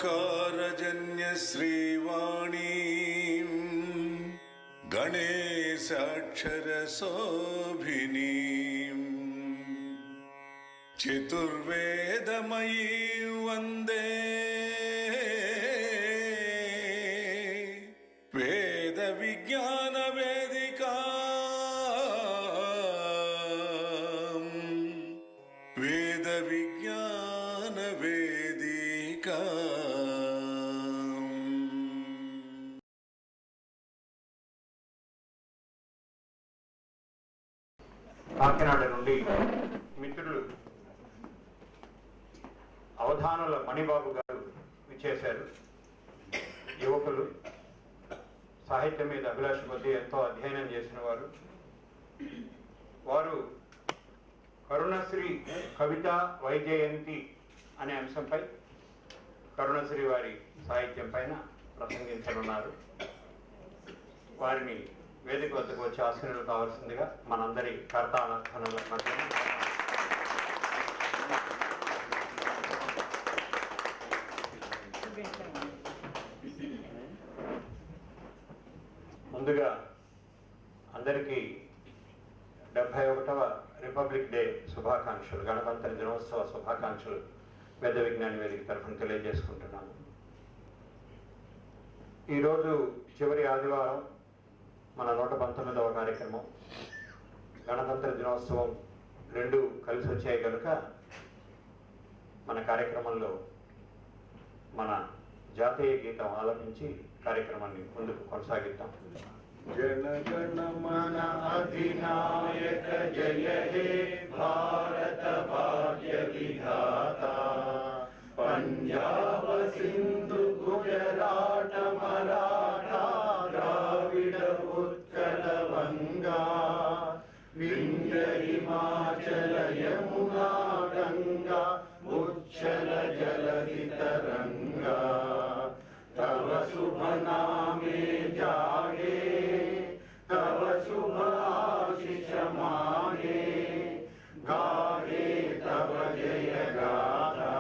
ఓంకారజన్య శ్రీవాణీం గణేశాక్షర శోభినీం చతుర్వేదమయీ వందే వేద విజ్ఞాన వేదికా వేద విజ్ఞాన వేదికా. కాకినాడ నుండి మిత్రులు అవధానుల మణిబాబు గారు విచ్చేశారు. యువకులు, సాహిత్యం మీద అభిలాష కొద్దీ ఎంతో అధ్యయనం చేసిన వారు కరుణశ్రీ కవిత వైజయంతి అనే అంశంపై కరుణశ్రీ వారి సాహిత్యం పైన ప్రసంగించనున్నారు. వారిని వేదిక వద్దకు వచ్చి ఆశీనులు కావాల్సిందిగా మనందరి కర్తానర్థనల మధ్య ముందుగా అందరికీ 71వ రిపబ్లిక్ డే శుభాకాంక్షలు, గణతంత్ర దినోత్సవ శుభాకాంక్షలు వేద విజ్ఞాన వేదిక తరఫున తెలియజేసుకుంటున్నాను. ఈరోజు చివరి ఆదివారం, మన 119వ కార్యక్రమం. గణతంత్ర దినోత్సవం రెండు కలిసి వచ్చాయి కనుక మన కార్యక్రమంలో మన జాతీయ గీతం ఆలపించి కార్యక్రమాన్ని ముందుకు కొనసాగిద్దాం. జనగణమన అధినాయక జయ హే భారత భాగ్య విధాత, పంజాబ సింధు గుజరాట మరాఠా ద్రావిడ ఉత్కల వంగా, వింధ్య హిమాచల యమునా గంగా ఉచ్చల జలధి తరంగా, तव शुभ नामे जागे तव शुभ आशीष मागे, गाहे तव जय गाथा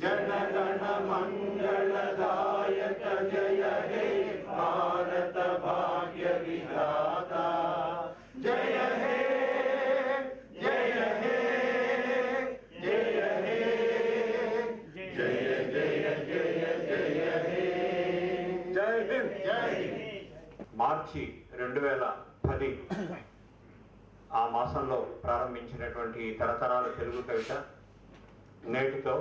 जनगण मंगलदायक जय हे भारत भाग्य विधाता, जय हे जय हे जय हे जय जय जय जय हे जय हिंद जय हिंद. మార్చి 2010 ఆ మాసంలో ప్రారంభించినటువంటి తరతరాల తెలుగు కవిత నేటితో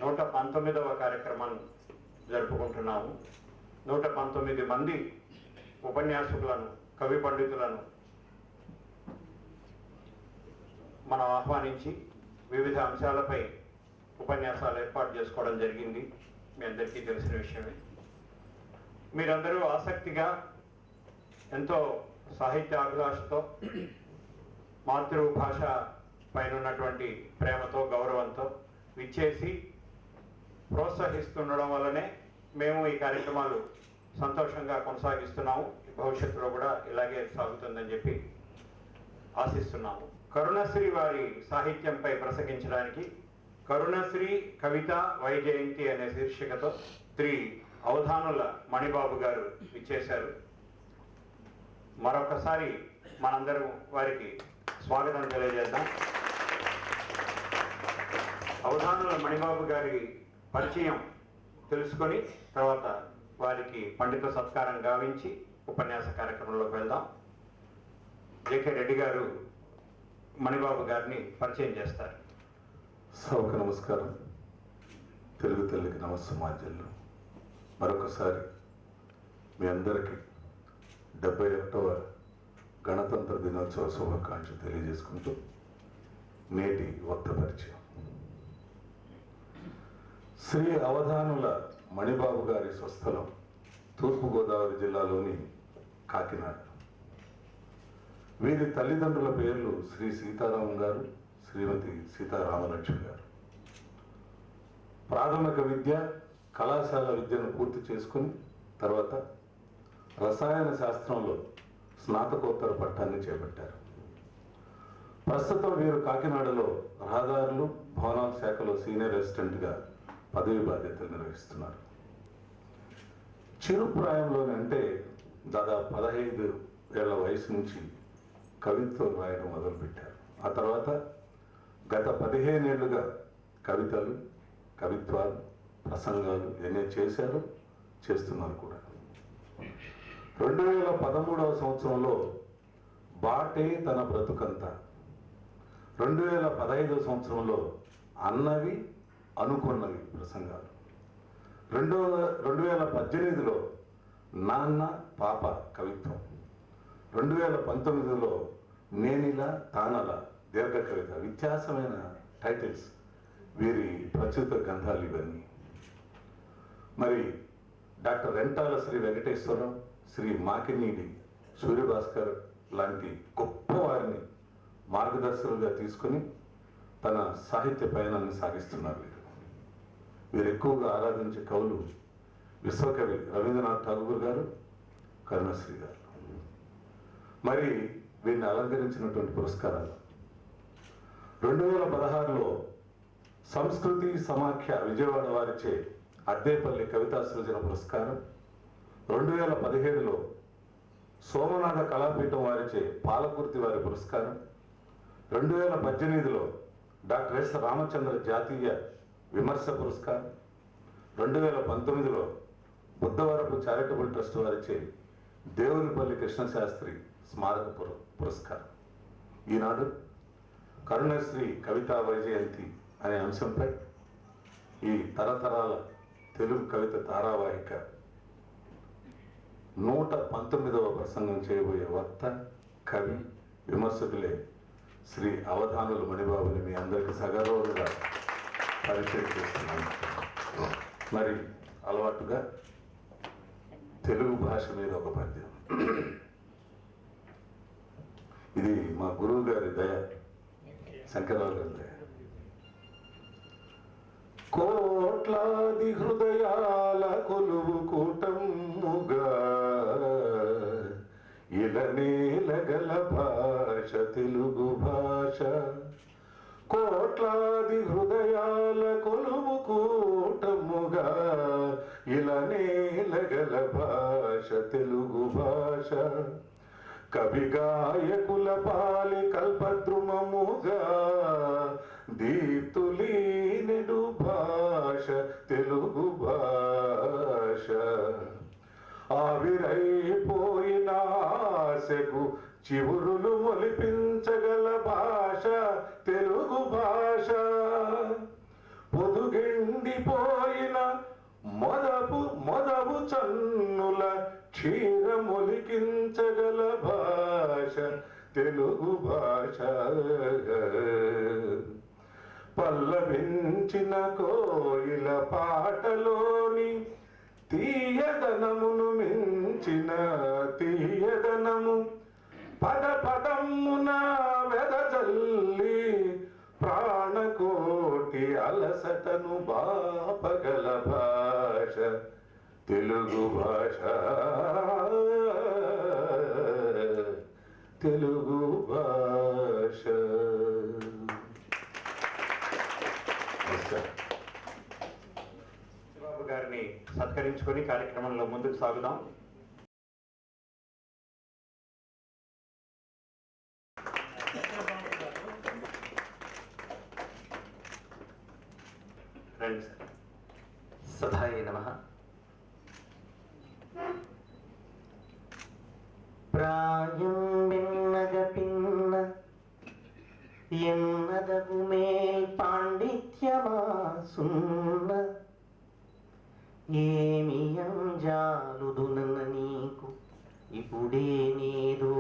119వ కార్యక్రమాన్ని జరుపుకుంటున్నాము. 119 మంది ఉపన్యాసకులను, కవి పండితులను మనం ఆహ్వానించి వివిధ అంశాలపై ఉపన్యాసాలు ఏర్పాటు చేసుకోవడం జరిగింది. మీ అందరికీ తెలిసిన విషయమే. మీరందరూ ఆసక్తిగా, ఎంతో సాహిత్య అభిలాషతో, మాతృభాష పైన ఉన్నటువంటి ప్రేమతో, గౌరవంతో విచ్చేసి ప్రోత్సహిస్తుండడం వల్లనే మేము ఈ కార్యక్రమాలు సంతోషంగా కొనసాగిస్తున్నాము. భవిష్యత్తులో కూడా ఇలాగే సాగుతుందని చెప్పి ఆశిస్తున్నాము. కరుణశ్రీ వారి సాహిత్యంపై ప్రసంగించడానికి కరుణశ్రీ కవిత వైజయంతి అనే శీర్షికతో శ్రీ అవధానుల మణిబాబు గారు విచ్చేశారు. మరొకసారి మనందరం వారికి స్వాగతం తెలియజేద్దాం. అవధానుల మణిబాబు గారి పరిచయం తెలుసుకొని తర్వాత వారికి పండిత సత్కారం గావించి ఉపన్యాస కార్యక్రమంలోకి వెళ్దాం. జేకే రెడ్డి గారు మణిబాబు గారిని పరిచయం చేస్తారు. సభకు నమస్కారం. తెలుగు తల్లికి నమస్సమాజంలో మరొకసారి మీ అందరికీ 71వ గణతంత్ర దినోత్సవ శుభాకాంక్షలు తెలియజేసుకుంటూ నేటి వక్త పరిచయం. శ్రీ అవధానుల మణిబాబు గారి స్వస్థలం తూర్పుగోదావరి జిల్లాలోని కాకినాడ. వీరి తల్లిదండ్రుల పేర్లు శ్రీ సీతారాం గారు, శ్రీమతి సీతారామలక్ష్మి గారు. ప్రాథమిక విద్య, కళాశాల విద్యను పూర్తి చేసుకుని తర్వాత రసాయన శాస్త్రంలో స్నాతకోత్తర పట్టాన్ని చేపట్టారు. ప్రస్తుతం వీరు కాకినాడలో రహదారులు భవనాల శాఖలో సీనియర్ అసిస్టెంట్గా పదవి బాధ్యతలు నిర్వహిస్తున్నారు. చిరు ప్రాయంలోనే అంటే దాదాపు 15 ఏళ్ల వయసు నుంచి కవిత్వం రాయడం మొదలుపెట్టారు. ఆ తర్వాత గత 15 ఏళ్లుగా కవితలు, కవిత్వాలు, ప్రసంగాలు ఎన్నో చేశారు, చేస్తున్నారు కూడా. 2013వ సంవత్సరంలో బాటే తన బ్రతుకంత, 2015వ సంవత్సరంలో అన్నవి అనుకున్నవి ప్రసంగాలు, 2018లో నాన్న పాప కవిత్వం, 2019లో నేనిలా తానల దీర్ఘ కవిత. వ్యత్యాసమైన టైటిల్స్ వీరి ప్రచురిత గ్రంథాలు ఇవన్నీ. మరి డాక్టర్ రెంటాల శ్రీ వెంకటేశ్వరరావు, శ్రీ మాకినీడి సూర్యభాస్కర్ లాంటి గొప్ప వారిని మార్గదర్శకులుగా తీసుకుని తన సాహిత్య పయనాన్ని సాగిస్తున్నారు. వీరు ఎక్కువగా ఆరాధించే కవులు విశ్వకవి రవీంద్రనాథ్ ఠాగూర్ గారు, కరుణశ్రీ గారు. మరి వీరిని అలంకరించినటువంటి పురస్కారాలు 2016లో సంస్కృతి సమాఖ్య విజయవాడ వారిచే అద్దేపల్లి కవితా సృజన పురస్కారం, 2017లో సోమనాథ కళాపీఠం వారిచే పాలకుర్తి వారి పురస్కారం, 2018లో డాక్టర్ ఎస్ రామచంద్ర జాతీయ విమర్శ పురస్కారం, 2019లో బుద్ధవరపు చారిటబుల్ ట్రస్ట్ వారిచే దేవునిపల్లి కృష్ణశాస్త్రి స్మారక పురస్కారం. ఈనాడు కరుణశ్రీ కవితా వైజయంతి అనే అంశంపై ఈ తరతరాల తెలుగు కవిత ధారావాహిక 119వ ప్రసంగం చేయబోయే వక్త, కవి, విమర్శకులే శ్రీ అవధానుల మణిబాబుని మీ అందరికీ సగర్వంగా పరిచయం చేస్తున్నాను. మరి అలవాటుగా తెలుగు భాష మీద ఒక పద్యం. ఇది మా గురువు గారి దయ, శంకరరావు గారి దయ. కోట్లాది హృదయాల కొలువు కూటముగా ఇలనేలగల భాష తెలుగు భాష. కోట్లాది హృదయాల కొలువు కూటముగా ఇలనేలగల భాష తెలుగు భాష. కవి గాయకుల పాలి కల్పద్రుమముగా దీప్తులీనెడు భాష తెలుగు భాష. ఆవిరైపోయిన ఆశకు చివురులు మొలిపించగల భాష తెలుగు భాష. పొదుగెండిపోయిన మొదవు చన్నుల క్షీరమొలికించగల భాష తెలుగు భాష. పల్లవించిన కోయిల పాటలోని తీయదనమును మించిన తీయదనము పద పదమున వెదజల్లి ప్రాణకోటి అలసటను బాపగల భాష తెలుగు భాష తెలుగు భాష. బాబు గారిని సత్కరించుకొని కార్యక్రమంలో ముందుకు సాగుదాం. రండి సార్. సభాయ నమః. ప్రాయం విన్నగ పిన్న ఎన్నదగుమే పాండిత్యమాసున్న ఏమి అంజాలుదునన్న నీకు ఇప్పుడే నేదో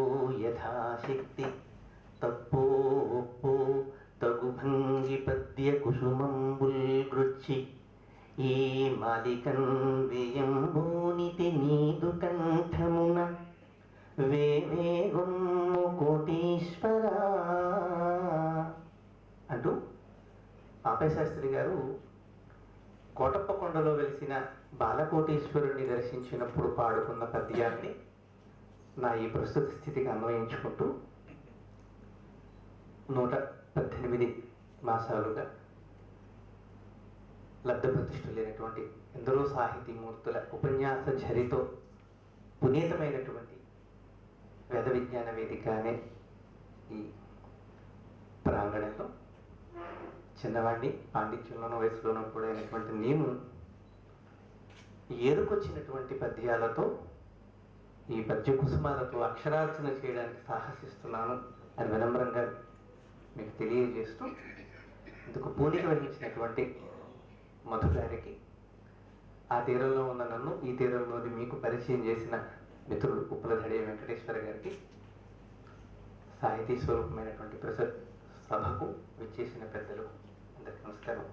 యథాశక్తి తప్పో ఒప్పో తగు భంగి పద్య కుసుమంబుల్ గృచ్చి ఈ మాలికన్ వేయంబోనితి నీదు కంఠమున వేవేగుమ్ము కోటీశ్వరా అంటూ పాపశాస్త్రి గారు కోటప్పకొండలో వెలిసిన బాలకోటీశ్వరుణ్ణి దర్శించినప్పుడు పాడుకున్న పద్యాన్ని నా ఈ ప్రస్తుత స్థితికి అన్వయించుకుంటూ 118 మాసాలుగా లబ్ధప్రతిష్ఠ లేనటువంటి ఎందరో సాహితీమూర్తుల ఉపన్యాస ఝరితో పునీతమైనటువంటి వేద విజ్ఞాన వేదిక అనే ఈ ప్రాంగణంలో చిన్నవాడిని, పాండిత్యంలోనూ వయసులోనూ కూడా అయినటువంటి నేను ఏరుకొచ్చినటువంటి పద్యాలతో, ఈ పద్య కుసుమాలతో అక్షరార్చన చేయడానికి సాహసిస్తున్నాను అని వినమ్రంగా మీకు తెలియజేస్తూ, ఇందుకు పూనిక వహించినటువంటి మధు గారికి, ఆ తీరంలో ఉన్న నన్ను ఈ తీరంలోని మీకు పరిచయం చేసిన మిత్రుడు ఉప్పలధడి వెంకటేశ్వర గారికి, సాహితీ స్వరూపమైనటువంటి ప్రసాద్ సభకు విచ్చేసిన పెద్దలు అందరికీ నమస్కారం.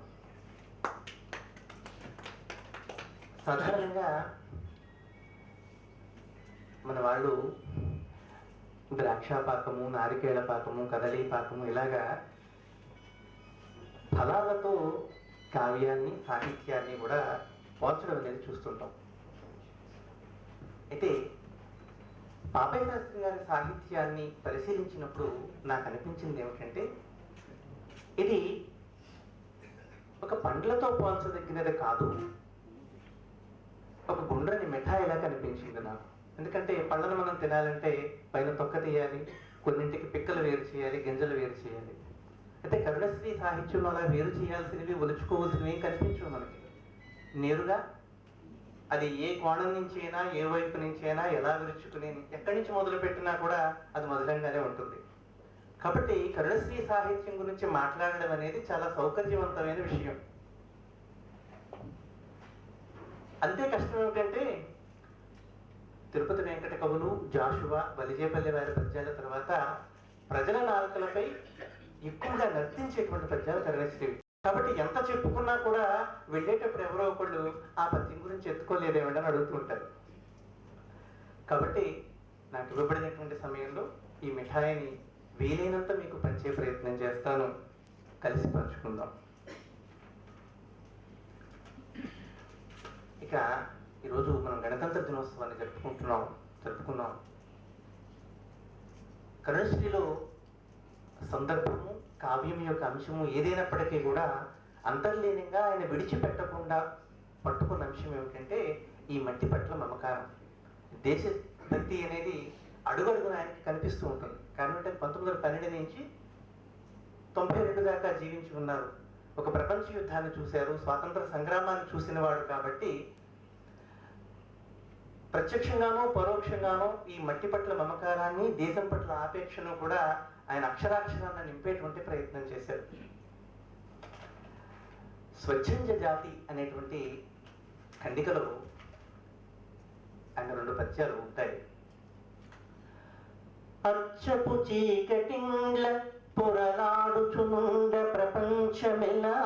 సాధారణంగా మన వాళ్ళు ద్రాక్షపాకము, నారికేళ పాకము, కదలీ పాకము ఇలాగా ఫలాలతో కావ్యాన్ని, సాహిత్యాన్ని కూడా పోల్చడం అనేది చూస్తుంటాం. అయితే పాపయ్య శాస్త్రి గారి సాహిత్యాన్ని పరిశీలించినప్పుడు నాకు అనిపించింది ఏమిటంటే, ఇది ఒక పండ్లతో పోల్చదగినది కాదు, ఒక గుండ్రని మిఠాయిలా కనిపించింది నాకు. ఎందుకంటే పళ్ళను మనం తినాలంటే పైన తొక్క తీయాలి, కొన్నింటికి పిక్కలు వేరు చేయాలి, గింజలు వేరు చేయాలి. అయితే కరుణశ్రీ సాహిత్యంలో అలా వేరు చేయాల్సినవి, ఒలుచుకోవాల్సినవి ఏం కనిపించవు మనకి. నేరుగా అది ఏ కోణం నుంచి అయినా, ఏ వైపు నుంచి అయినా, ఎలా విరుచుకుని ఎక్కడి నుంచి మొదలు పెట్టినా కూడా అది మధురంగానే ఉంటుంది. కాబట్టి కరుణశ్రీ సాహిత్యం గురించి మాట్లాడడం అనేది చాలా సౌకర్యవంతమైన విషయం. అంతే కష్టం ఏమిటంటే, తిరుపతి వెంకట కవులు, జాషువా, బలిజేపల్లి వారి పద్యాల తర్వాత ప్రజల నాలుకలపై ఎక్కువగా నర్తించేటువంటి పద్యాలు కరుణశ్రీవి. కాబట్టి ఎంత చెప్పుకున్నా కూడా వెళ్ళేటప్పుడు ఎవరో ఒకళ్ళు ఆ పద్యం గురించి ఎత్తుకోలేదేమండి అని అడుగుతూ ఉంటారు. కాబట్టి నాకు ఇవ్వబడినటువంటి సమయంలో ఈ మిఠాయిని వీలైనంత మీకు పంచే ప్రయత్నం చేస్తాను. కలిసి పంచుకుందాం. ఇక ఈరోజు మనం గణతంత్ర దినోత్సవాన్ని జరుపుకున్నాం. కరుణశ్రీలో సందర్భము, కావ్యం యొక్క అంశము ఏదైనప్పటికీ కూడా అంతర్లీనంగా ఆయన విడిచిపెట్టకుండా పట్టుకున్న అంశం ఏమిటంటే ఈ మట్టి పట్ల మమకారం. దేశభక్తి అనేది అడుగడుగున ఆయనకి కనిపిస్తూ ఉంటుంది. కాబట్టి 1912 నుంచి 92 దాకా జీవించి ఉన్నారు. ఒక ప్రపంచ యుద్ధాన్ని చూశారు, స్వాతంత్ర సంగ్రామాన్ని చూసిన వాడు. కాబట్టి ప్రత్యక్షంగానో పరోక్షంగానో ఈ మట్టి పట్ల మమకారాన్ని, దేశం పట్ల ఆపేక్షను కూడా ఆయన అక్షరాక్షరాన్ని నింపేటువంటి ప్రయత్నం చేశారు. స్వచ్ఛంద జాతి అనేటువంటి ఖండికలో ఆయన 2 పద్యాలు ఉంటాయి. అచ్చపు చీకటిండ్ల పొరలాడుచునుండ ప్రపంచమెలా,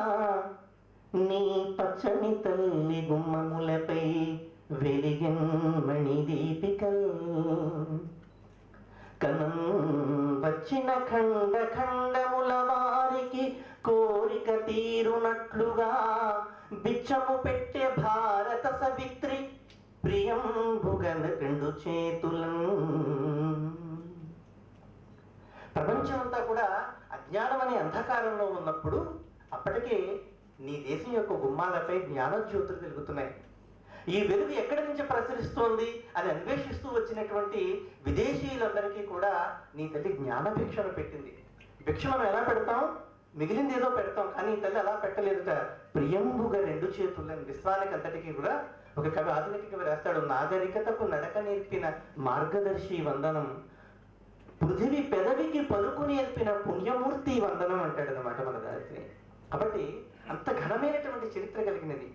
నీ పచ్చని తల్లి గుమ్మములపై వెలిగెన్మణి దీపికల్, కనం వచ్చిన ఖండ ఖండముల వారికి కోరిక తీరునట్లుగా బిచ్చము పెట్టే భారత సవిత్రి ప్రియంబుగన 2 చేతులను. ప్రపంచమంతా కూడా అజ్ఞానం అనే అంధకారంలో ఉన్నప్పుడు అప్పటికే నీ దేశం యొక్క గుమ్మాలపై జ్ఞానజ్యోతులు వెలుగుతున్నాయి. ఈ వెలుగు ఎక్కడి నుంచి ప్రసరిస్తోంది అని అన్వేషిస్తూ వచ్చినటువంటి విదేశీయులందరికీ కూడా నీ తల్లి జ్ఞాన భిక్షను పెట్టింది. భిక్ష మనం ఎలా పెడతాం? మిగిలింది ఏదో పెడతాం, కానీ ఈ తల్లి అలా పెట్టలేదుట. ప్రియంబుగా 2 చేతులని. విశ్వానికి అంతటికీ కూడా ఒక కవి, ఆధునిక కవి రాస్తాడు, నాగరికతకు నడక నేర్పిన మార్గదర్శి వందనం, పృథివీ పెదవికి పలుకు నేర్పిన పుణ్యమూర్తి వందనం అంటాడు అన్నమాట మన గాయత్రి. కాబట్టి అంత ఘనమైనటువంటి చరిత్ర కలిగినది.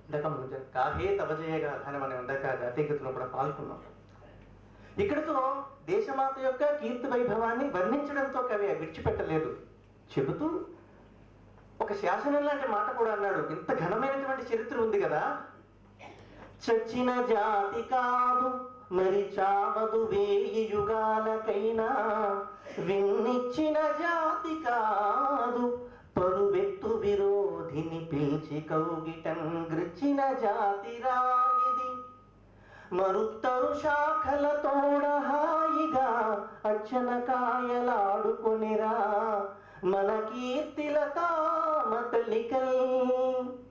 ఇందాక మనం కాహే తవజయగా అని మనం ఇందాక జాతీయగీతంలో కూడా పాల్గొన్నాం. ఇక్కడతో దేశమాత యొక్క కీర్తి వైభవాన్ని వర్ణించడంతో కవి విడిచిపెట్టలేదు. చెబుతూ ఒక శాసనం లాంటి మాట కూడా అన్నాడు. ఇంత ఘనమైనటువంటి చరిత్ర ఉంది కదా, చచ్చిన జాతి కాదు మరి చావదు 1000 యుగాలకైనా, విన్నిచ్చిన జాతి కాదు పరువెత్తు విరోధిని పిలిచి కౌగిటం గ్రచిన జాతి రాయిది, మరుత్తరు శాఖల తోడ హాయిగా అచ్చన కాయలాడుకొనిరా, మన కీర్తిలతామ తల్లికల్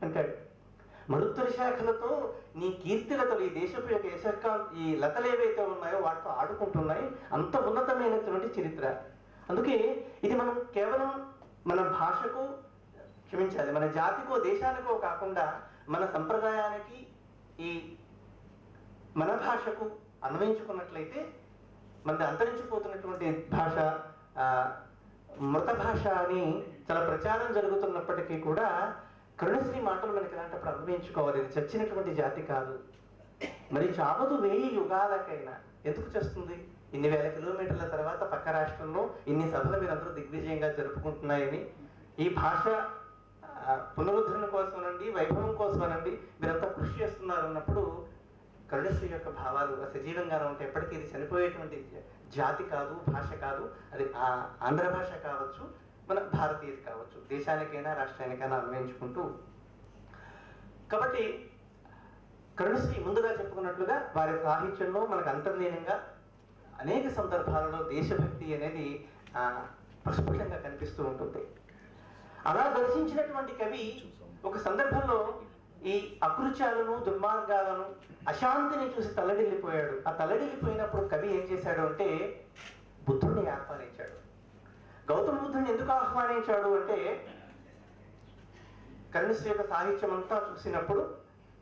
అంటాడు. మరుత్తురి శాఖలతో నీ కీర్తిలతలు, ఈ దేశపు యొక్క ఈ లతలు ఏవైతే ఉన్నాయో వాటితో ఆడుకుంటున్నాయి. అంత ఉన్నతమైనటువంటి చరిత్ర. అందుకే ఇది మనం కేవలం మన భాషకు, క్షమించాలి, మన జాతికో దేశానికో కాకుండా మన సంప్రదాయానికి, ఈ మన భాషకు అన్వయించుకున్నట్లయితే మనది అంతరించిపోతున్నటువంటి భాష, మృత భాష అని చాలా ప్రచారం జరుగుతున్నప్పటికీ కూడా కరుణశ్రీ మాటలు మనకి ఇలాంటప్పుడు అన్వయించుకోవాలి. ఇది చచ్చినటువంటి జాతి కాదు, మరి చావదు 1000 యుగాలకైనా. ఎందుకు చేస్తుంది? ఇన్ని వేల కిలోమీటర్ల తర్వాత పక్క రాష్ట్రంలో ఇన్ని సభలు మీరందరూ దిగ్విజయంగా జరుపుకుంటున్నాయని, ఈ భాష పునరుద్ధరణ కోసమనండి, వైభవం కోసమనండి మీరంతా కృషి చేస్తున్నారు అన్నప్పుడు కరుణశ్రీ యొక్క భావాలు సజీవంగానే ఉంటే ఎప్పటికీ ఇది చనిపోయేటువంటి జాతి కాదు, భాష కాదు. అది ఆంధ్ర భాష కావచ్చు, మన భారతీయత కావచ్చు, దేశానికైనా రాష్ట్రానికైనా అన్వయించుకుంటూ. కాబట్టి కరుణశ్రీ ముందుగా చెప్పుకున్నట్లుగా వారి సాహిత్యంలో మనకు అంతర్లీనంగా అనేక సందర్భాలలో దేశభక్తి అనేది ప్రస్ఫుటంగా కనిపిస్తూ ఉంటుంది. అలా దర్శించినటువంటి కవి ఒక సందర్భంలో ఈ అకృత్యాలను, దుర్మార్గాలను, అశాంతిని చూసి తల్లడిల్లిపోయాడు. ఆ తల్లడిల్లిపోయినప్పుడు కవి ఏం చేశాడు అంటే బుద్ధుడిని ఆహ్వానించాడు. గౌతమ బుద్ధుడిని ఎందుకు ఆహ్వానించాడు అంటే కరుణశ్రీ యొక్క సాహిత్యం అంతా చూసినప్పుడు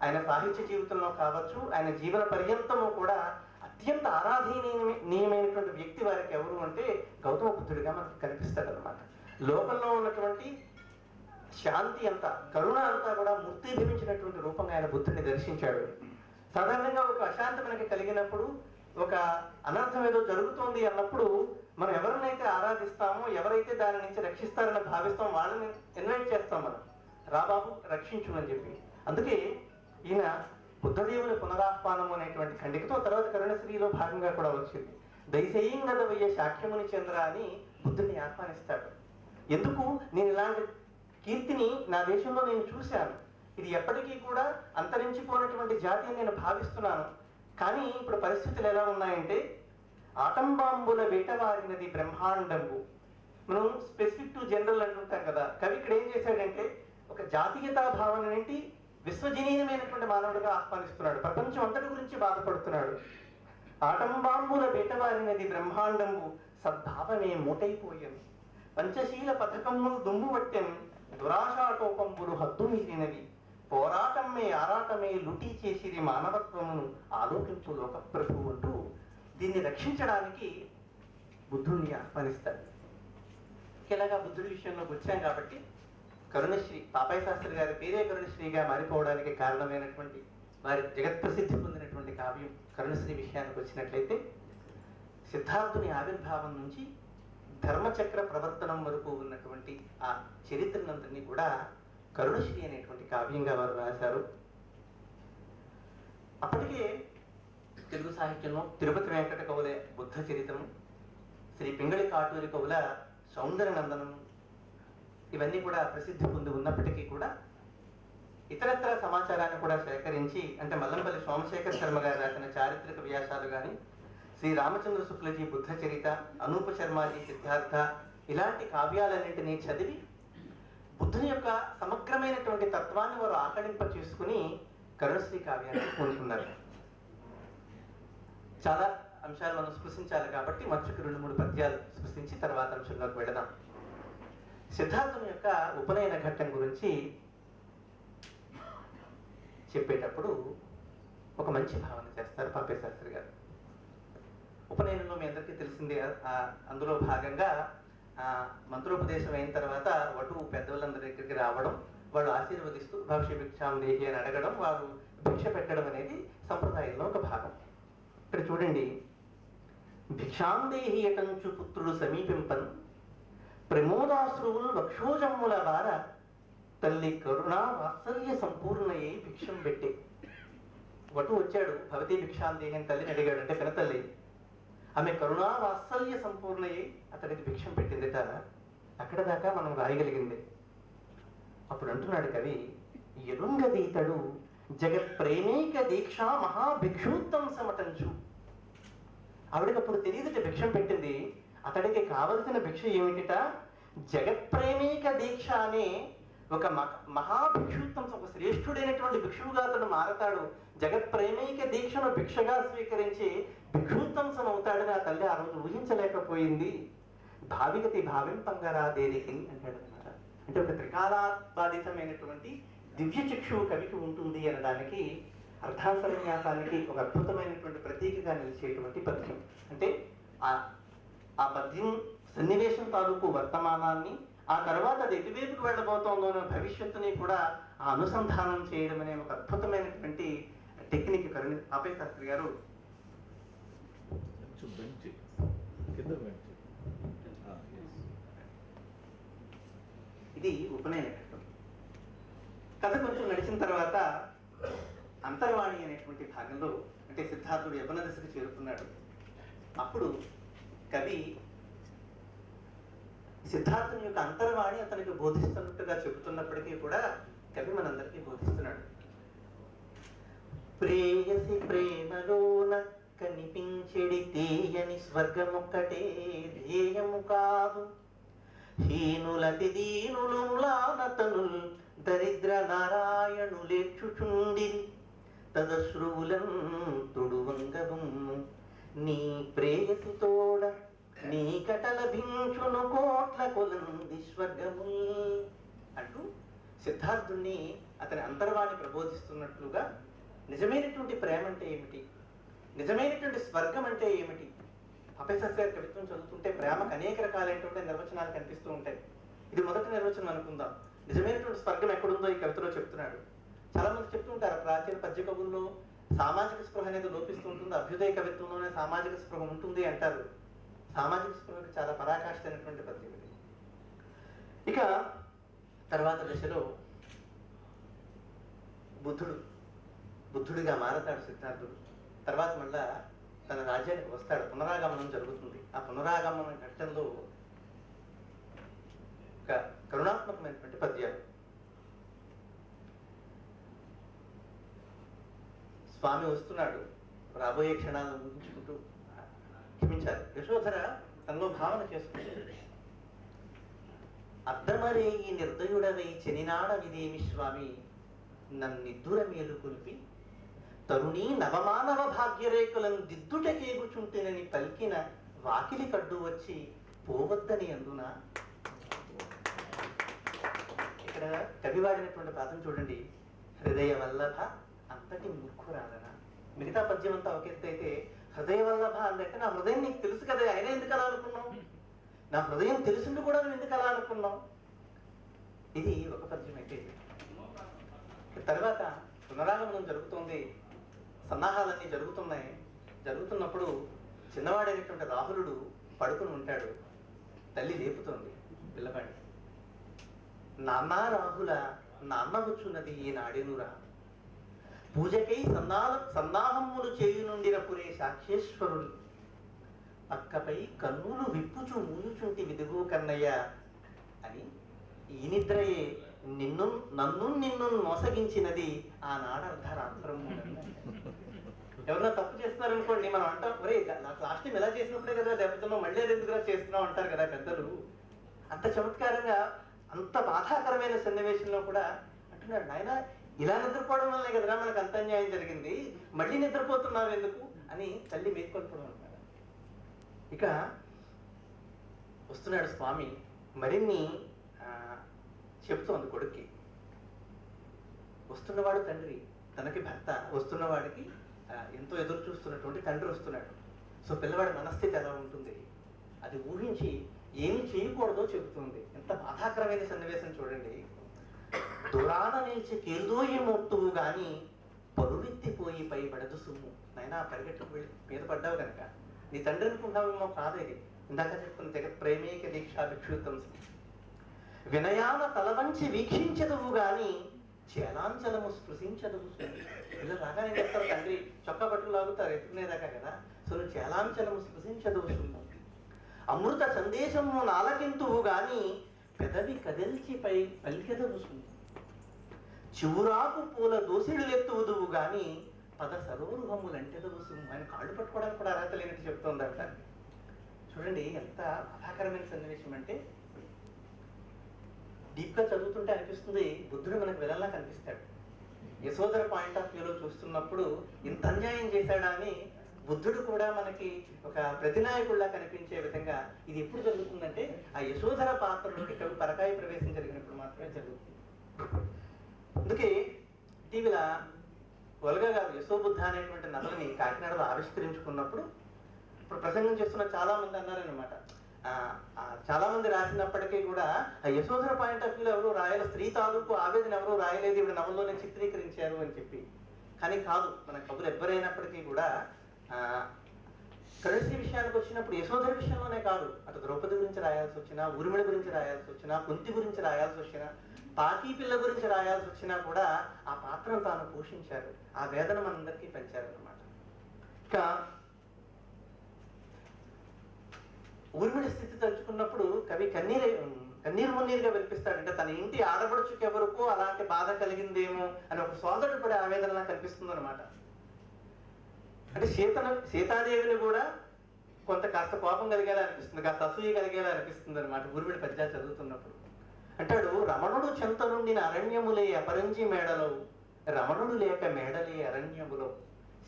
ఆయన సాహిత్య జీవితంలో కావచ్చు, ఆయన జీవన పర్యంతము కూడా అత్యంత ఆరాధనీయమైనటువంటి వ్యక్తి వారికి ఎవరు అంటే గౌతమ బుద్ధుడిగా మనకు కనిపిస్తాడు అనమాట. లోకంలో ఉన్నటువంటి శాంతి అంతా, కరుణ అంతా కూడా మూర్తిభవించినటువంటి రూపంగా ఆయన బుద్ధుడిని దర్శించాడు. సాధారణంగా ఒక అశాంతి మనకి కలిగినప్పుడు, ఒక అనర్థం ఏదో జరుగుతోంది అన్నప్పుడు మనం ఎవరినైతే ఆరాధిస్తామో, ఎవరైతే దాని నుంచి రక్షిస్తారని భావిస్తామో వాళ్ళని ఇన్వైట్ చేస్తాం. మనం రా బాబు రక్షించు అని చెప్పి. అందుకే ఈయన బుద్ధదేవుని పునరాహ్వానం అనేటువంటి ఖండికతో తర్వాత కరుణశ్రీలో భాగంగా కూడా వచ్చింది. దైసేయింగదవయ్య శాఖ్యముని చంద్ర అని బుద్ధుడిని ఆహ్వానిస్తాడు. ఎందుకు? నేను ఇలాంటి కీర్తిని నా దేశంలో నేను చూశాను. ఇది ఎప్పటికీ కూడా అంతరించిపోయినటువంటి జాతి అని నేను భావిస్తున్నాను. కానీ ఇప్పుడు పరిస్థితులు ఎలా ఉన్నాయంటే ఆటంబాంబుల వేటవారినది బ్రహ్మాండంబు. మనం స్పెసిఫిక్ టు జనరల్ అంటుంటాం కదా. కవి ఇక్కడ ఏం చేశాడంటే ఒక జాతీయతా భావన నుండి విశ్వజనీయమైనటువంటి మానవుడిగా ఆహ్వానిస్తున్నాడు. ప్రపంచం అంతటి గురించి బాధపడుతున్నాడు. ఆటంబాంబుల వేటవారినది బ్రహ్మాండంబు సద్భావమే మూటైపోయాను. పంచశీల పథకములు దుమ్ము పట్టెం దురాశాటోపంబులు హద్దు మీరినవి. పోరాటమే ఆరాటమే లుటీ చేసిరి మానవత్వమును ఆలోకించు లోకప్రభు అంటూ దీన్ని రక్షించడానికి బుద్ధుడిని ఆహ్వానిస్తాడు. ఇలాగా బుద్ధుడి విషయంలోకి వచ్చాం కాబట్టి కరుణశ్రీ, పాపయ్య శాస్త్రి గారి పేరే కరుణశ్రీగా మారిపోవడానికి కారణమైనటువంటి వారి జగత్ప్రసిద్ధి పొందినటువంటి కావ్యం కరుణశ్రీ విషయానికి వచ్చినట్లయితే సిద్ధార్థుని ఆవిర్భావం నుంచి ధర్మచక్ర ప్రవర్తనం వరకు ఉన్నటువంటి ఆ చరిత్రనంతని కూడా కరుణశ్రీ అనేటువంటి కావ్యంగా వారు రాశారు. అప్పటికే తెలుగు సాహిత్యంలో తిరుపతి వెంకట కవుల బుద్ధ చరిత్రం, శ్రీ పింగళి కాటూరి కవుల సౌందర్య నందనం ఇవన్నీ కూడా ప్రసిద్ధి పొంది ఉన్నప్పటికీ కూడా ఇతరత్ర సమాచారాన్ని కూడా సేకరించి, అంటే మల్లంపల్లి సోమశేఖర శర్మ గారు రాసిన చారిత్రక వ్యాసాలు కానీ, శ్రీ రామచంద్ర శుక్లజీ బుద్ధ చరిత, అనూప శర్మాజీ సిద్ధార్థ ఇలాంటి కావ్యాలన్నింటినీ చదివి బుద్ధుని యొక్క సమగ్రమైనటువంటి తత్వాన్ని వారు ఆకళింప చేసుకుని కరుణశ్రీ కావ్యాన్ని పొందుతున్నారు. చాలా అంశాలు మనం స్పృశించాలి కాబట్టి మరొక 2-3 పద్యాలు స్పృశించి తర్వాత అంశంలోకి వెళదాం. సిద్ధార్థుని యొక్క ఉపనయన ఘట్టం గురించి చెప్పేటప్పుడు ఒక మంచి భావన చేస్తారు పాపయ్య శాస్త్రి గారు. ఉపనయనంలో మీ అందరికీ తెలిసిందే, అందులో భాగంగా మంత్రోపదేశం అయిన తర్వాత వటువు పెద్దవాళ్ళందరి దగ్గరికి రావడం, వాళ్ళు ఆశీర్వదిస్తూ భవిష్య భిక్షాం దేహి అని అడగడం, వారు భిక్ష పెట్టడం అనేది సంప్రదాయంలో ఒక భాగం. ఇక్కడ చూడండి, భిక్షాం దేహి యటంచు పుత్రుడు సమీపింపన్ ప్రమోదాశ్రువులు వక్షోజమ్ముల వార తల్లి కరుణా వాత్సల్య సంపూర్ణయ్యి భిక్షం పెట్టే. వటు వచ్చాడు, భవతి భిక్షాం దేహి అని తల్లిని అడిగాడు. అంటే పినతల్లి ఆమె కరుణా వాత్సల్య సంపూర్ణయ్యి అతనికి భిక్షం పెట్టిందిట. అక్కడ దాకా మనం రాయగలిగింది. అప్పుడు అంటున్నాడు కవి, ఎరుంగదీతడు జగత్ ప్రేమేక దీక్ష మహాభిక్షూత్తం సమటంచు. ఆవిడకి అప్పుడు తెలియదుట భిక్షం పెట్టింది. అతడికి కావలసిన భిక్ష ఏమిటిట? జగత్ప్రేమీక దీక్ష అనే ఒక మహాభిక్షుత్వం, ఒక శ్రేష్ఠుడైనటువంటి భిక్షువుగా అతడు మారతాడు. జగత్ప్రేమీక దీక్షను భిక్షగా స్వీకరించి భిక్షుత్వంసం అవుతాడని ఆ తల్లి ఆ రోజు ఊహించలేకపోయింది. భావిగతి భావింపంగరాదేరికి అంటాడు అనమాట. అంటే ఒక త్రికాలాబాధితమైనటువంటి దివ్య చక్షువు కవికి ఉంటుంది అనడానికి అర్థాంతర్న్యాసానికి ఒక అద్భుతమైనటువంటి ప్రతీకగా నిలిచేటువంటి పద్యం. అంటే ఆ పద్యం సన్నివేశం తాలూకు వర్తమానాన్ని, ఆ తర్వాత అది ఎటువైపుకు వెళ్ళబోతోందో అనే భవిష్యత్తుని కూడా ఆ అనుసంధానం చేయడం అనే ఒక అద్భుతమైనటువంటి టెక్నిక్ కరుణి ఆపే శాస్త్రి గారు. ఇది ఉపనయన ఘట్టం. కథ కొంచెం నడిచిన తర్వాత అంతర్వాణి అనేటువంటి భాగంలో, అంటే సిద్ధార్థుడు యవ్వన దశకు చేరుకున్నాడు. అప్పుడు కవి సిద్ధార్థుని యొక్క అంతర్వాణి అతనికి బోధిస్తున్నట్టుగా చెబుతున్నప్పటికీ కూడా కవి మనందరికీ బోధిస్తున్నాడు. ప్రేయసి ప్రేమలోన కనిపించెడి తీయని స్వర్గమొక్కటే ధ్యేయము కాదు, హీనులతి దీనులు మ్లానతనుల్ దరిద్ర నారాయణులేక్షుచుండిరి తదశ్రువులం తుడువంగబుమ్ము నీ ప్రేయసి తోడ నీ కటల భించును కోట్ల కొలంది స్వర్గము అంటూ సిద్ధార్థుణ్ణి అతని అంతర్వాణి ప్రబోధిస్తున్నట్లుగా నిజమైనటువంటి ప్రేమ అంటే ఏమిటి, నిజమైనటువంటి స్వర్గం అంటే ఏమిటి. అపేశాస్త్రి గారి కవిత్వం చదువుతుంటే ప్రేమకు అనేక రకాలైనటువంటి నిర్వచనాలు కనిపిస్తూ ఉంటాయి. ఇది మొదటి నిర్వచనం అనుకుందాం. నిజమైనటువంటి స్వర్గం ఎక్కడుందో ఈ కవితలో చెప్తున్నాడు. చాలా మంది చెప్తూ ఉంటారు, ప్రాచీన పద్య కవుల్లో సామాజిక స్పృహ అనేది లోపిస్తూ ఉంటుంది, అభ్యుదయ కవిత్వంలోనే సామాజిక స్పృహ ఉంటుంది అంటారు. సామాజిక స్పృహకి చాలా పరాకాష్ఠ అయినటువంటి పద్యం ఇది. ఇక తర్వాత దశలో బుద్ధుడిగా మారతాడు సిద్ధార్థుడు. తర్వాత మళ్ళా తన రాజ్యానికి వస్తాడు. పునరాగమనం జరుగుతుంది. ఆ పునరాగమన ఘట్టంలో ఒక కరుణాత్మకమైనటువంటి పద్యాలు. స్వామి వస్తున్నాడు, రాబోయే క్షణాలను ఊహించుకుంటూ, క్షమించాలి, యశోధర తనలో భావన చేసుకుంటుంది. అద్దమరే ఈ నిర్దయుడవై చెనినాడ విదేమి స్వామి నన్నిద్దుర మేలు కొలిపి తరుణీ నవమానవ భాగ్యరేఖలను దిద్దుటకేగుచుంటేనని పలికిన వాకిలి కడ్డు వచ్చి పోవద్దని అందున. ఇక్కడ కవి వాడినటువంటి పాదం చూడండి. హృదయ వల్లభ అంతటి మూర్ఖురాలన. మిగతా పద్యం అంతా ఒక ఎత్తు అయితే హృదయ వల్లభ అంటే నా హృదయం నీకు తెలుసు కదా, అయినా ఎందుకు అలా అనుకున్నావు, నా హృదయం తెలుసుండి కూడా నువ్వు ఎందుకు అలా అనుకున్నావు. ఇది ఒక పద్యం అయితే. తర్వాత పునరాగమనం జరుగుతుంది, సన్నాహాలన్నీ జరుగుతున్నాయి. జరుగుతున్నప్పుడు చిన్నవాడైనటువంటి రాహులుడు పడుకుని ఉంటాడు. తల్లి లేపుతోంది పిల్లవాడిని. నాన్న రాహుల నాన్న వచ్చున్నది ఈ నాడేనురా, పూజకై సన్నాహములు చేయునుండిన పురే సాక్షేశ్వరుడు పక్కపై కన్నులు విప్పుచు మూయుచుంటి విదుగు కన్నయ్య అని ఈ నిద్రయే నన్ను మోసగించినది ఆనాడు అర్ధరాత్రము. ఎవరన్నా తప్పు చేస్తున్నారనుకోండి, మనం అంటాం, ఒరే లాస్ట్ టైం ఎలా చేసినప్పుడే కదా దెబ్బతున్నాం, మళ్ళీ ఎందుకుగా చేస్తున్నాం అంటారు కదా పెద్దలు. అంత చమత్కారంగా అంత బాధాకరమైన సన్నివేశంలో కూడా అంటున్నాడు, నాయన ఇలా నిద్రపోవడం వల్లే కదరా మనకు అంత అన్యాయం జరిగింది, మళ్ళీ నిద్రపోతున్నావు ఎందుకు అని తల్లి మేల్కొల్పడం అన్నాడు. ఇక వస్తున్నాడు స్వామి, మరిన్ని చెప్తోంది కొడుక్కి. వస్తున్నవాడు తండ్రి, తనకి భర్త, వస్తున్నవాడికి ఎంతో ఎదురు చూస్తున్నటువంటి తండ్రి వస్తున్నాడు. సో పిల్లవాడి మనస్థితి ఎలా ఉంటుంది అది ఊహించి ఏమి చేయకూడదో చెబుతుంది. ఎంత బాధాకరమైన సన్నివేశం చూడండి. దూరాన నిలిచి కేల్దోయి మోట్టువు గాని పరువెత్తిపోయి పై పడదు సుమ్ము. నాయనా పరిగెట్టుకు వెళ్ళి మీద పడ్డావు కనుక నీ తండ్రి అనుకుంటావేమో కాదు. ఇది ఇందాక చెప్పుకున్న జగత్ ప్రేమేక దీక్షా భిక్షుత్వం. వినయాన తలవంచి వీక్షించదువు గాని చేలాంచలము స్పృశించదువు. పిల్లలు రాగానే చెప్తారు, తండ్రి చొక్కా పట్టుకు లాగుతారు ఎత్తుకునేదాకా కదా. సో నువ్వు చేలాంచలము స్పృశించదువు. అమృత సందేశము నాలకింతువు గాని పెదవి కదల్చి పై పలికెదవు. చివురాకు పూల దోసిడులెత్తువుదువు గాని పద సరోరుహములంటెదవు. ఆయన కాళ్ళు పట్టుకోవడానికి కూడా అర్హత లేనట్టు చెప్తోందట. చూడండి ఎంత బాధాకరమైన సన్నివేశం అంటే, డీప్గా చదువుతుంటే అనిపిస్తుంది బుద్ధుడు మనకు విలన్లా కనిపిస్తాడు. యశోదర పాయింట్ ఆఫ్ వ్యూలో చూస్తున్నప్పుడు ఇంత అన్యాయం చేశాడా అని బుద్ధుడు కూడా మనకి ఒక ప్రతినాయకుడిలా కనిపించే విధంగా ఇది ఎప్పుడు జరుగుతుందంటే ఆ యశోదర పాత్రలోకి కవి పరకాయ ప్రవేశం జరిగినప్పుడు మాత్రమే జరుగుతుంది. అందుకే ఇటీవల వల్గా గారు యశోబుద్ధ అనేటువంటి నవలని కాకినాడలో ఆవిష్కరించుకున్నప్పుడు ఇప్పుడు ప్రసంగం చేస్తున్న చాలా మంది అన్నారనమాట, చాలా మంది రాసినప్పటికీ కూడా ఆ యశోధర పాయింట్ ఆఫ్ వ్యూలో ఎవరు రాయాలి, స్త్రీ తాలూకు ఆవేదన ఎవరు రాయలేదు ఇవి నవల్లోనే చిత్రీకరించారు అని చెప్పి. కానీ కాదు, మన కవులు ఎవరైనప్పటికీ కూడా కరుణశ్రీ విషయానికి వచ్చినప్పుడు యశోధర విషయంలోనే కాదు, అటు ద్రౌపది గురించి రాయాల్సి వచ్చినా, ఊర్మిళ గురించి రాయాల్సి వచ్చినా, కుంతి గురించి రాయాల్సి వచ్చినా, తాకీ పిల్ల గురించి రాయాల్సి వచ్చినా కూడా ఆ పాత్రను తాను పోషించారు, ఆ వేదన మనందరికీ పెంచారు అన్నమాట. ఇంకా ఊర్మిళ స్థితి తలుచుకున్నప్పుడు కవి కన్నీరు మున్నీరుగా వినిపిస్తాడు. అంటే తన ఇంటి ఆడపడుచుకి ఎవరికో అలాంటి బాధ కలిగిందేమో అని ఒక సోదరుడు పడే ఆవేదనలా కనిపిస్తుంది అనమాట. అంటే సీతాదేవిని కూడా కాస్త కోపం కలిగేలా అనిపిస్తుంది, కాస్త అసూయ కలిగేలా అనిపిస్తుంది అనమాట ఊర్మిళ పద్యాలు చదువుతున్నప్పుడు. అంటాడు, రమణుడు చెంత నుండిన అరణ్యములే అపరంజి మేడలో, రమణుడు లేక మేడలే అరణ్యములో.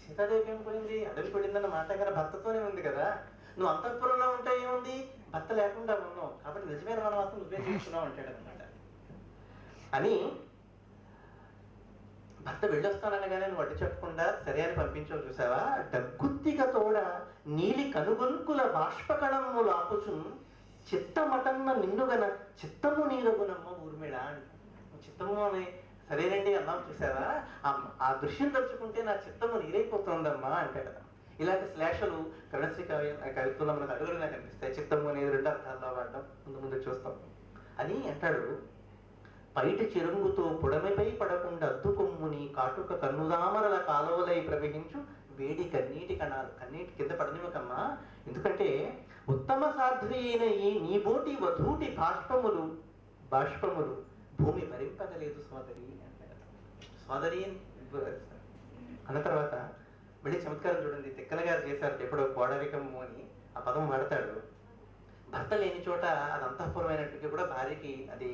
సీతాదేవి ఏం పోయింది, అడవి పడిందన్న మాట కదా, భర్తతోనే ఉంది కదా. నువ్వు అంతఃపురంలో ఉంటే ఏముంది, భర్త లేకుండా ఉన్నావు కాబట్టి నిజమైన వనవాసం నువ్వే చేసుకున్నావు అంటాడు అనమాట. అని భర్త వెళ్ళొస్తాననగానే నువ్వు అడ్డు చెప్పకుండా సరే అని పంపించావు చూసావా, డగ్గుత్తిక తోడ నీలి కనుగొనుకుల బాష్పకణములు ఆపుచున్ చిత్తమటన్న నిన్నుగన చిత్తము నీరగునమ్మ ఊర్మిళ అంట. చిత్తము అని సరేనండి అన్నాం చూసావా, ఆ దృశ్యం తలుచుకుంటే నా చిత్తము నీరైపోతుందమ్మా అంటాడు. ఇలాంటి శ్లేషలు కరుణశ్రీ కవిత్వంలో మనకు అడుగులుగా కనిపిస్తాయి. చిత్తము అనేది 2 అర్థాల్లో వాడడం ముందు చూస్తాం. అని అంటాడు, పైటి చిరుంగుతో పుడమిపై పడకుండా అద్దుకొమ్ముని కాటుక కన్నుదామరల కాలువలై ప్రవహించు వేడి కన్నీటి కణాలు. కన్నీటి కింద పడనివ్వకమ్మా, ఎందుకంటే ఉత్తమ సాధ్వి అయిన ఈ నీబోటి వధూటి బాష్పములు భూమి భరింపగలేదు సోదరి అంటారు. సోదరి అన్న తర్వాత మళ్ళీ చమత్కారం చూడండి, తిక్కన గారు చేశారు ఎప్పుడో కోడరికము అని ఆ పదం వాడతాడు. భర్త లేని చోట అది అంతఃపురమైనప్పటికీ కూడా భార్యకి అది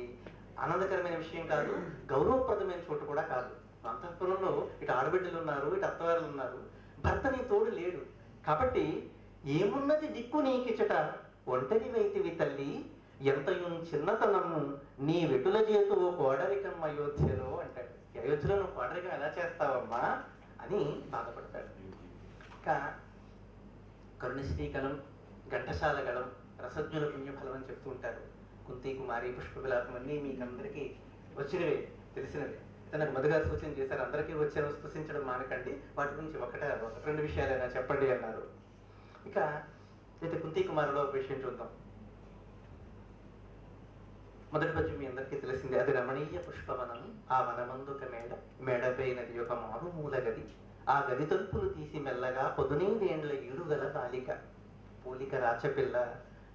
ఆనందకరమైన విషయం కాదు, గౌరవప్రదమైన చోటు కూడా కాదు. అంతఃపురంలో ఇటు ఆడబిడ్డలు ఉన్నారు, ఇటు అత్తవారులు ఉన్నారు, భర్త నీ తోడు లేడు కాబట్టి ఏమున్నది దిక్కు నీకిచట ఒంటరి వైతివి తల్లి ఎంతయున్ చిన్నతనము నీ వెటుల చేతువు కోడరికం అయోధ్యలో అంటాడు. అయోధ్యలో నువ్వు కోడరికం ఎలా చేస్తావమ్మా అని బాధపడతాడు. ఇంకా కరుణశ్రీకలం, ఘంటసాల గళం, రసజ్ఞుల పుణ్యఫలం అని చెప్తూ ఉంటారు. కుంతి కుమారి, పుష్ప విలాపం అన్నీ మీకు అందరికీ వచ్చినవే, తెలిసినవే. నాకు మధుగారు సూచన చేశారు, అందరికీ వచ్చారు స్పృశించడం మానకండి, వాటి గురించి 1-2 విషయాలైనా చెప్పండి అన్నారు. ఇక అయితే కుంతి కుమారులో ఒక విషయం చూద్దాం. మొదటి పద్యం మీ అందరికీ తెలిసిందే, అది రమణీయ పుష్పవనం, ఆ వనమందుక మేడపైనది ఒక మారుమూల గది, ఆ గది తలుపులు తీసి మెల్లగా 18 ఈడుగల బాలిక పోలిక రాచపిల్ల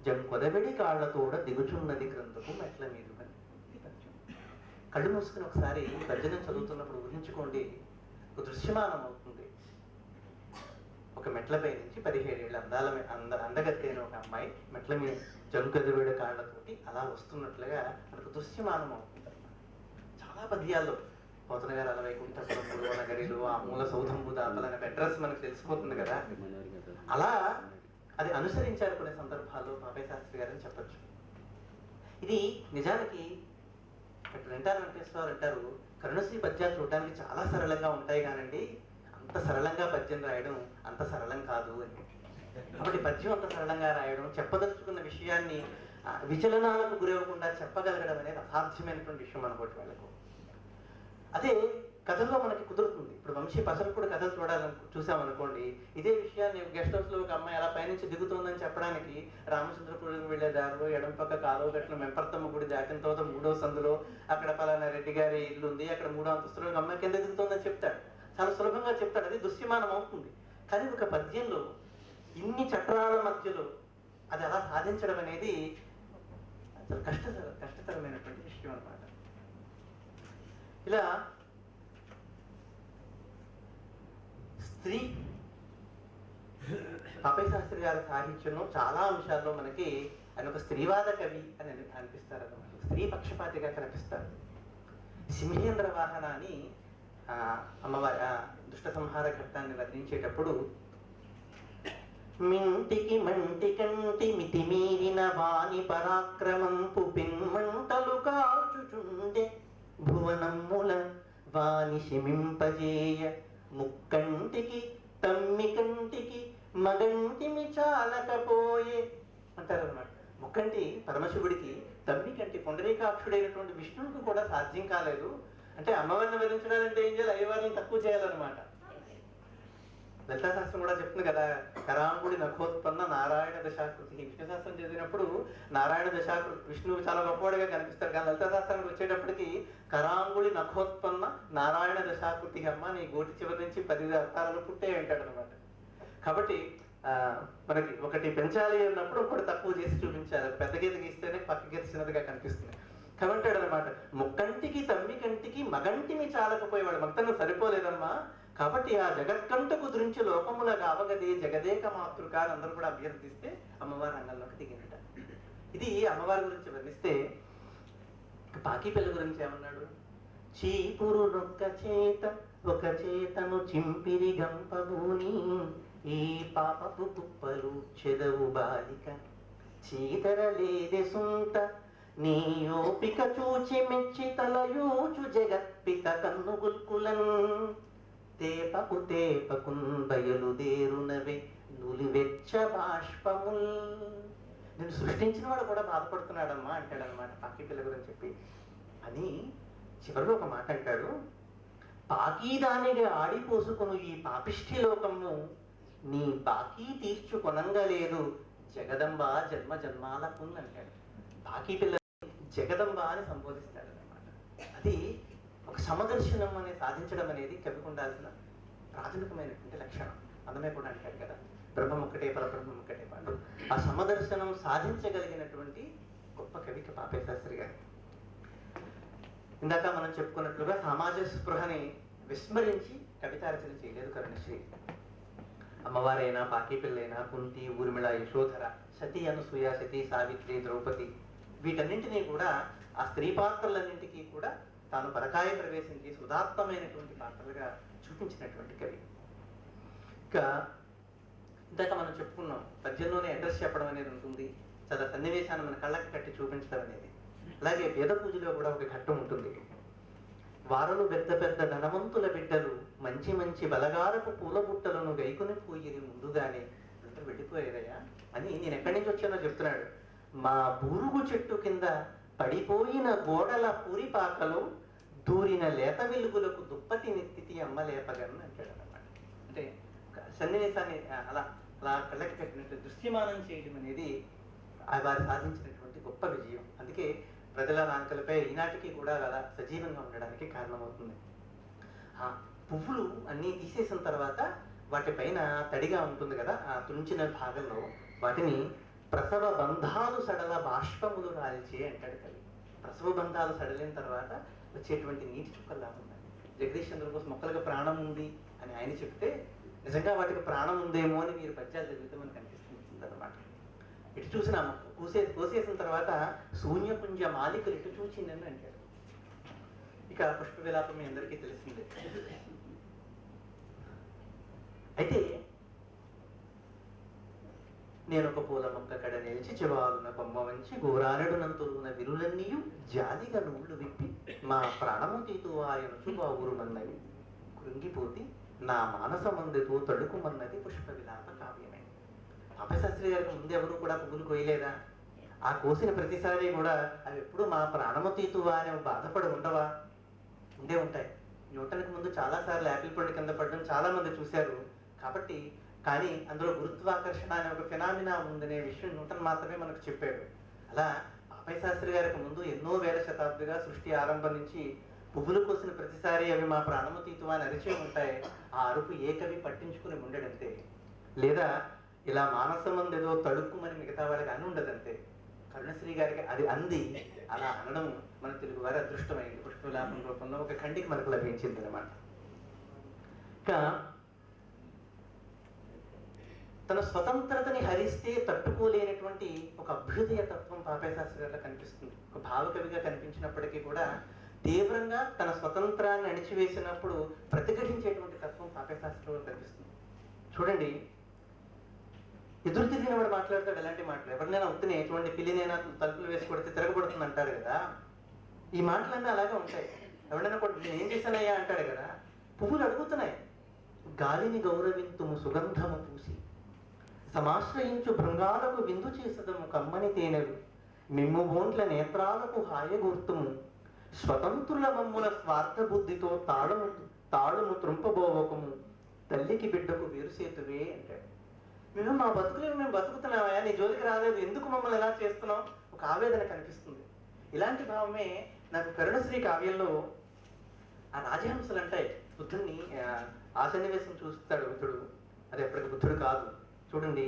జంకొదబెడి కాళ్లతోడ దిగుచున్నది క్రిందకు మెట్ల మీదుగా. కళ్ళు మూసుకుని ఒకసారి పద్యం చదువుతున్నప్పుడు ఊహించుకోండి, ఒక దృశ్యమానం అవుతుంది. ఒక మెట్లపై నుంచి 17 ఏళ్ళ అందగత్తైన ఒక అమ్మాయి మెట్ల మీద జంకొదబెడి కాళ్లతోటి అలా వస్తున్నట్లుగా మనకు దృశ్యమానం అవుతుంది. చాలా పద్యాల్లో పోతన గారు అలవైకుంఠపురములు, నగరిలు, ఆ మూల సౌధంబు దాపలనే అడ్రస్ మనకు తెలిసిపోతుంది కదా. అలా అది అనుసరించారు కొన్ని సందర్భాల్లో బాబాయ్ శాస్త్రి గారు అని చెప్పచ్చు. ఇది నిజానికి ఇప్పుడు వెంకటేశ్వర అంటారు, కరుణశ్రీ పద్యాలు చూడడానికి చాలా సరళంగా ఉంటాయి కానండి, అంత సరళంగా పద్యం రాయడం అంత సరళం కాదు అని. కాబట్టి పద్యం అంత సరళంగా రాయడం, చెప్పదలుచుకున్న విషయాన్ని విచలనాలకు గురవ్వకుండా చెప్పగలగడం అనేది అసాధ్యమైనటువంటి విషయం అనుకోటి వాళ్ళకు. అదే కథల్లో మనకి కుదురుతుంది. ఇప్పుడు వంశీ పసలపూడి కథలు చూసామనుకోండి, ఇదే విషయాన్ని గెస్ట్ హౌస్ లో ఒక అమ్మాయి అలా పైనుంచి దిగుతుందని చెప్పడానికి రామచంద్రపురం వెళ్లే దారిలో ఎడం పక్క కాలువ గట్ల మెంపర్తమ్మ గుడి దాటిన తర్వాత 3వ సందులో అక్కడ పలానా రెడ్డి గారి ఇల్లు ఉంది, అక్కడ 3వ అంతస్తులో ఒక అమ్మాయి కింద దిగుతుందని చెప్తాడు. చాలా సులభంగా చెప్తాడు, అది దృశ్యమానం అవుతుంది. కానీ ఒక పద్యంలో ఇన్ని చట్రాల మధ్యలో అది అలా సాధించడం అనేది అసలు కష్టతరమైనటువంటి విషయం అన్నమాట. ఇలా స్త్రీ బాబాయ్ శాస్త్రి గారి సాహిత్యంలో చాలా అంశాల్లో మనకి ఆయన ఒక స్త్రీవాద కవి అని అనిపిస్తారు అన్నమాట. స్త్రీ పక్షపాతిగా కనిపిస్తారు. సింహేంద్ర వాహన అని అమ్మవారి దుష్ట సంహార ఘట్టాన్ని వర్ణించేటప్పుడు మింటికి మంటి కంటి మితిమీరిన వాణి పరాక్రమంపు పిన్మంటలు కాల్చుచుండే భువనమ్ముల వాణి శమింపజేయ ముక్కంటికి తమ్మి కంటికి మగంటిమి చాలకపోయే అంటారు అన్నమాట. ముక్కంటి పరమశివుడికి, తమ్మి కంటి పుండరీకాక్షుడైనటువంటి విష్ణువుకు కూడా సాధ్యం కాలేదు. అంటే అమ్మవారిని వర్ణించడాలంటే ఏం చేయాలి? అయ్యవారిని తక్కువ చేయాలన్నమాట. లలితా శాస్త్రం కూడా చెప్తుంది కదా, కరాంగుడి నఖోత్పన్న నారాయణ దశాకృతి. విష్ణు శాస్త్రం చదివినప్పుడు నారాయణ దశాకృతి విష్ణువు చాలా గొప్పవాడిగా కనిపిస్తారు, కానీ లలితా శాస్త్రానికి వచ్చేటప్పటికి కరాంగుడి నఖోత్పన్న నారాయణ దశాకృతి అమ్మ నీ గోటి చివరి నుంచి 10 అర్థాలను పుట్టే అంటాడు అనమాట. కాబట్టి మనకి ఒకటి పెంచాలి అన్నప్పుడు ఒకటి తక్కువ చేసి చూపించాలి. పెద్ద గీత గీస్తేనే పక్క గీత చిన్నదిగా కనిపిస్తుంది. కమంటాడు అనమాట, ముక్కంటికి తమ్మి కంటికి మగంటిమి చాలకపోయేవాడు, మక్తను సరిపోలేదమ్మా, కాబట్టి ఆ జగత్కంటకు దృంచి లోకముల గావగదే జగదేక మాతృక అని అందరూ కూడా అభ్యర్థిస్తే అమ్మవారి రంగంలోకి దిగినట. ఇది అమ్మవారి గురించి వర్ణిస్తే పాకి పిల్ల గురించి ఏమన్నాడు? చీపురు నొక్క చేత ఒక చేతను చింపిరి గంపబూని ఈ పాపపు కుప్పలు చెదవు బాలిక చీతరలేదె సుంత నీ ఓపిక చూచి మెచ్చి తలయూచు జగత్పిత కన్ను గుల్కులన్ తేపకు తేపకున్ బయలుదేరునవే నులివెచ్చ బాష్పముల్. నేను సృష్టించిన వాడు కూడా బాధపడుతున్నాడమ్మా అంటాడనమాట పాకి పిల్ల గురించి చెప్పి. అని చివరిలో ఒక మాట అంటాడు, పాకీదానిగా ఆడిపోసుకును ఈ పాపిష్ఠి లోకము నీ బాకీ తీర్చుకొనంగలేదు జగదంబ జన్మ జన్మాలకు అంటాడు. బాకీ పిల్ల జగదంబ అని సంబోధిస్తాడు అనమాట. అది ఒక సమదర్శనం అనేది సాధించడం అనేది కవికి ఉండాల్సిన ప్రాథమికమైనటువంటి లక్షణం. అందమే కూడా అంటాడు కదా, బ్రహ్మం ఒక్కటే పరబ్రహ్మం ఒక్కటే పాటు. ఆ సమదర్శనం సాధించగలిగినటువంటి గొప్ప కవికి పాపే శాస్త్రి గారు. ఇందాక మనం చెప్పుకున్నట్లుగా సమాజ స్పృహని విస్మరించి కవితారచన చేయలేదు కరుణశ్రీ. అమ్మవారైనా, పాకి పిల్లైనా, కుంతి, ఊర్మిళ, యశోధర, సతీ అనసూయ, సతీ సావిత్రి, ద్రౌపది, వీటన్నింటినీ కూడా ఆ స్త్రీ పాత్రలన్నింటికీ కూడా తాను పరకాయ ప్రవేశం చేసి ఉదాత్తమైనటువంటి పాత్రలుగా చూపించినటువంటి కవి. ఇంకా ఇందాక మనం చెప్పుకున్నాం, పద్యంలోనే అడ్రస్ చెప్పడం అనేది ఉంటుంది, చాలా సన్నివేశాన్ని మన కళ్ళకి కట్టి చూపించడం అనేది. అలాగే వేద పూజలో కూడా ఒక ఘట్టం ఉంటుంది. వారలు పెద్ద పెద్ద ధనవంతుల బిడ్డలు మంచి మంచి బలగారపు పూల బుట్టలను గైకుని పోయి ముందుగానే అందరూ వెళ్ళిపోయారయ్యా అని నేను ఎక్కడి నుంచి వచ్చానో చెప్తున్నాడు. మా బూరుగు చెట్టు కింద పడిపోయిన గోడల పూరిపాకలో దూరిన లేత వెలుగులకు దుప్పటి నెత్తితి అమ్మలేపగలను అంటాడు అన్నమాట. అంటే సన్నివేశాన్ని అలా అలా కళ్ళకి కట్టినట్టు దృశ్యమానం చేయడం అనేది వారు సాధించినటువంటి గొప్ప విజయం. అందుకే ప్రజల నాంకలపై ఈనాటికి కూడా అలా సజీవంగా ఉండడానికి కారణమవుతుంది. ఆ పువ్వులు అన్నీ తీసేసిన తర్వాత వాటిపైన తడిగా ఉంటుంది కదా, ఆ తుంచిన భాగంలో వాటిని ప్రసవ బంధాలు సడల బాష్పములు రాల్చి అంటాడు కవి. ప్రసవ బంధాలు సడలిన తర్వాత వచ్చేటువంటి నీటి చుక్కల్లా ఉన్నాయి. జగదీష్ చంద్రబోస్ మొక్కలకు ప్రాణం ఉంది అని ఆయన చెప్తే నిజంగా వాటికి ప్రాణం ఉందేమో అని మీరు పద్యాలు చదివితే మనకు అనిపిస్తుంది అన్నమాట. ఇటు చూసిన కోసేసిన తర్వాత శూన్యపుంజ మాలికలు ఇటు చూచిందని అంటాడు. ఇక పుష్ప విలాపం మీ అందరికీ తెలిసిందే. అయితే నేను ఒక పూల మొక్క కడ నిలిచి చివాలున కొమ్మ వంచి గోరానెడునంతులున విరులన్నీయు జాలిగా నూళ్ళు విప్పి మా ప్రాణము తీతూ ఆయనచు బావురుమన్నవి కృంగిపోతి నా మానసమందుతో తడుకుమన్నది పుష్ప విలాప కావ్యమే. పాపశాస్త్రి గారికి ముందు ఎవరు కూడా పువ్వులు కోయలేదా? ఆ కోసిన ప్రతిసారి కూడా అవి ఎప్పుడు మా ప్రాణము తీతువా అని బాధపడి ఉండవా? ఉండే ఉంటాయి. న్యూటన్కి ముందు చాలాసార్లు యాపిల్ పండు కింద పడడం చాలా మంది చూశారు. కాబట్టి కానీ అందులో గురుత్వాకర్షణ అనే ఒక ఫినామినా ఉందనే విషయం న్యూటన్ మాత్రమే మనకు చెప్పాడు. అలా పాపయ్య శాస్త్రి గారికి ముందు ఎన్నో వేల శతాబ్దిగా సృష్టి ఆరంభం నుంచి పువ్వులు కోసిన ప్రతిసారి అవి మా ప్రాణము తీతువా అని అరిచే ఉంటాయి. ఆ అరుపు ఏ కవి పట్టించుకుని ఉండడంతే, లేదా ఇలా మానసమందు ఏదో తడుక్కుమని మిగతా వాళ్ళకి అని ఉండదంతే. కరుణశ్రీ గారికి అది అంది అలా అనడం మన తెలుగు వారి అదృష్టమైంది. పుష్ప విలాపం రూపంలో ఒక ఖండిక మనకు లభించింది అనమాట. ఇంకా తన స్వతంత్రతని హరిస్తే తట్టుకోలేనటువంటి ఒక అభ్యుదయ తత్వం పాపయ్య శాస్త్రి గారిలో కనిపిస్తుంది. ఒక భావకవిగా కనిపించినప్పటికీ కూడా తీవ్రంగా తన స్వతంత్రాన్ని అణిచివేసినప్పుడు ప్రతిఘటించేటువంటి తత్వం పాపయ్య శాస్త్రిలో కనిపిస్తుంది. చూడండి, ఎదురు తిరిగిన వాడు మాట్లాడతాడు ఎలాంటి మాటలు. ఎవరినైనా అవుతున్నాయి ఎటువంటి పిల్లినైనా తలుపులు వేసి కొడితే తిరగబడుతుంది అంటారు కదా, ఈ మాటలన్నీ అలాగే ఉంటాయి. ఎవరైనా కొట్టి నేను ఏం చేశానయ్యా అంటాడు కదా. పువ్వులు అడుగుతున్నాయి, గాలిని గౌరవింతుము సుగంధము పూసి, సమాశ్రయించు భృంగాలకు విందు చేసదము కమ్మని తేనెలు, మిమ్ము బోంట్ల నేత్రాలకు హాయగూర్తుము, స్వతంత్రుల మమ్ముల స్వార్థ బుద్ధితో తాళము త్రుంపబోవకము, తల్లికి బిడ్డకు వేరుసేతువే అంటాడు. మేము మా బతుకులు మేము బతుకుతున్నామా, నీ జోలికి రాలేదు, ఎందుకు మమ్మల్ని ఎలా చేస్తున్నావు, ఒక ఆవేదన కనిపిస్తుంది. ఇలాంటి భావమే నాకు కరుణశ్రీ కావ్యంలో ఆ రాజహంసలు అంటాయి. బుద్ధుడిని ఆ సన్నివేశం చూస్తాడు బుద్ధుడు, అది ఎప్పటికి బుద్ధుడు కాదు. చూడండి,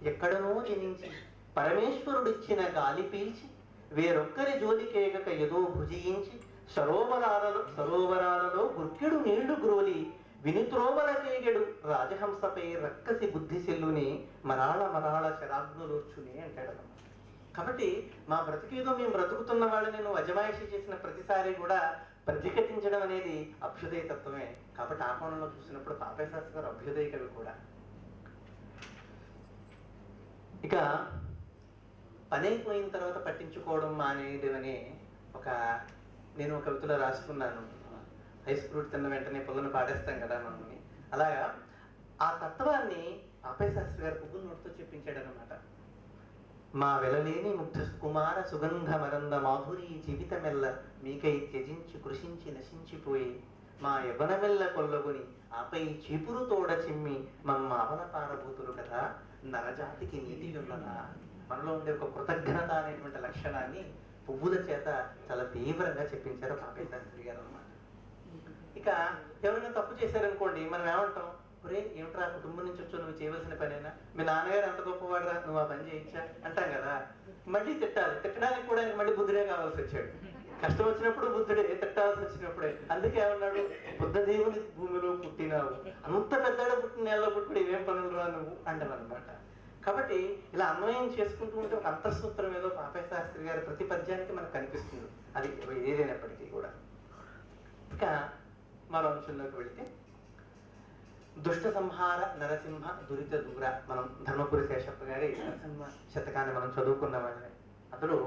ఎక్కడనో జనించి పరమేశ్వరుడిచ్చిన గాలి పీల్చి వేరొక్కరి జోలికేగక ఏదో భుజించి సరోవరాలలో గుర్కెడు నీళ్లు గ్రోలి వినుత్రోవల కేగెడు రాజహంసపై రక్కసి బుద్ధి సెల్లుని మరాళ శరాగ్నులూర్చుని అంటాడు. కాబట్టి మా బ్రతికేదో మేము బ్రతుకుతున్న వాళ్ళని నువ్వు అజమాయిషి చేసిన ప్రతిసారి కూడా ప్రతిఘటించడం అనేది అభ్యుదయ తత్వమే. కాబట్టి ఆ కోణంలో చూసినప్పుడు పాపయ్య శాస్త్రి గారు అభ్యుదయ కవి కూడా. ఇక పనైపోయిన తర్వాత పట్టించుకోవడం మానేయడం అనే నేను ఒక కవితలో రాసుకున్నాను. హై స్కూల్ తిన్న వెంటనే పొలను పాడేస్తాం కదా మనల్ని, అలాగా ఆ తత్వాన్ని పాపయ్య శాస్త్రి గారు పువ్వుల నోటితో చెప్పించాడు అనమాట. మా వెలలేని ముగ్ధ కుమార సుగంధ మరంద మాధురి జీవితమెల్ల మీకై త్యజించి కృషించి నశించిపోయి, మా యవ్వనమెల్ల కొల్లగొని ఆపై చీపురు తోడ చిమ్మి మమ్మ అవల పారబూతులు కదా నరజాతికి నీతి ఉన్నదా. మనలో ఉండే ఒక కృతజ్ఞత అనేటువంటి లక్షణాన్ని పువ్వుల చేత చాలా తీవ్రంగా చెప్పించారు పాపయ్య శాస్త్రి గారు అన్నమాట. ఇక ఎవరైనా తప్పు చేశారనుకోండి, మనం ఏమంటాం, ఒరే ఏమిట్రా కుటుంబం నుంచి వచ్చో నువ్వు చేయవలసిన పనేనా, మీ నాన్నగారు ఎంత గొప్పవాడురా నువ్వు ఆ పని చేయించా అంటాం కదా. మళ్ళీ తిట్టాలి, తిట్టడానికి కూడా మళ్ళీ బుద్ధుడే కావాల్సి వచ్చాడు. కష్టం వచ్చినప్పుడు బుద్ధుడే, తిట్టాల్సి వచ్చినప్పుడే. అందుకే ఏమన్నాడు, బుద్ధదేవుని భూమిలో పుట్టినావు, అంత పెద్దగా పుట్టిన నేలలో పుట్టుడు ఏమేం పనులు రా నువ్వు అంటావు అనమాట. కాబట్టి ఇలా అన్వయం చేసుకుంటూ ఉంటే ఒక అంతఃసూత్రం ఏదో పాపయ్య శాస్త్రి గారి ప్రతి పద్యానికి మనకు కనిపిస్తుంది, అది ఏదైనప్పటికీ కూడా. ఇక మరో అంశంలోకి వెళితే, దుష్ట సంహార నరసింహ దురిత దూర, మనం ధర్మపురి శేషప్ప గారి నరసింహ శతకాన్ని మనం చదువుకున్న వాళ్ళే. అతడు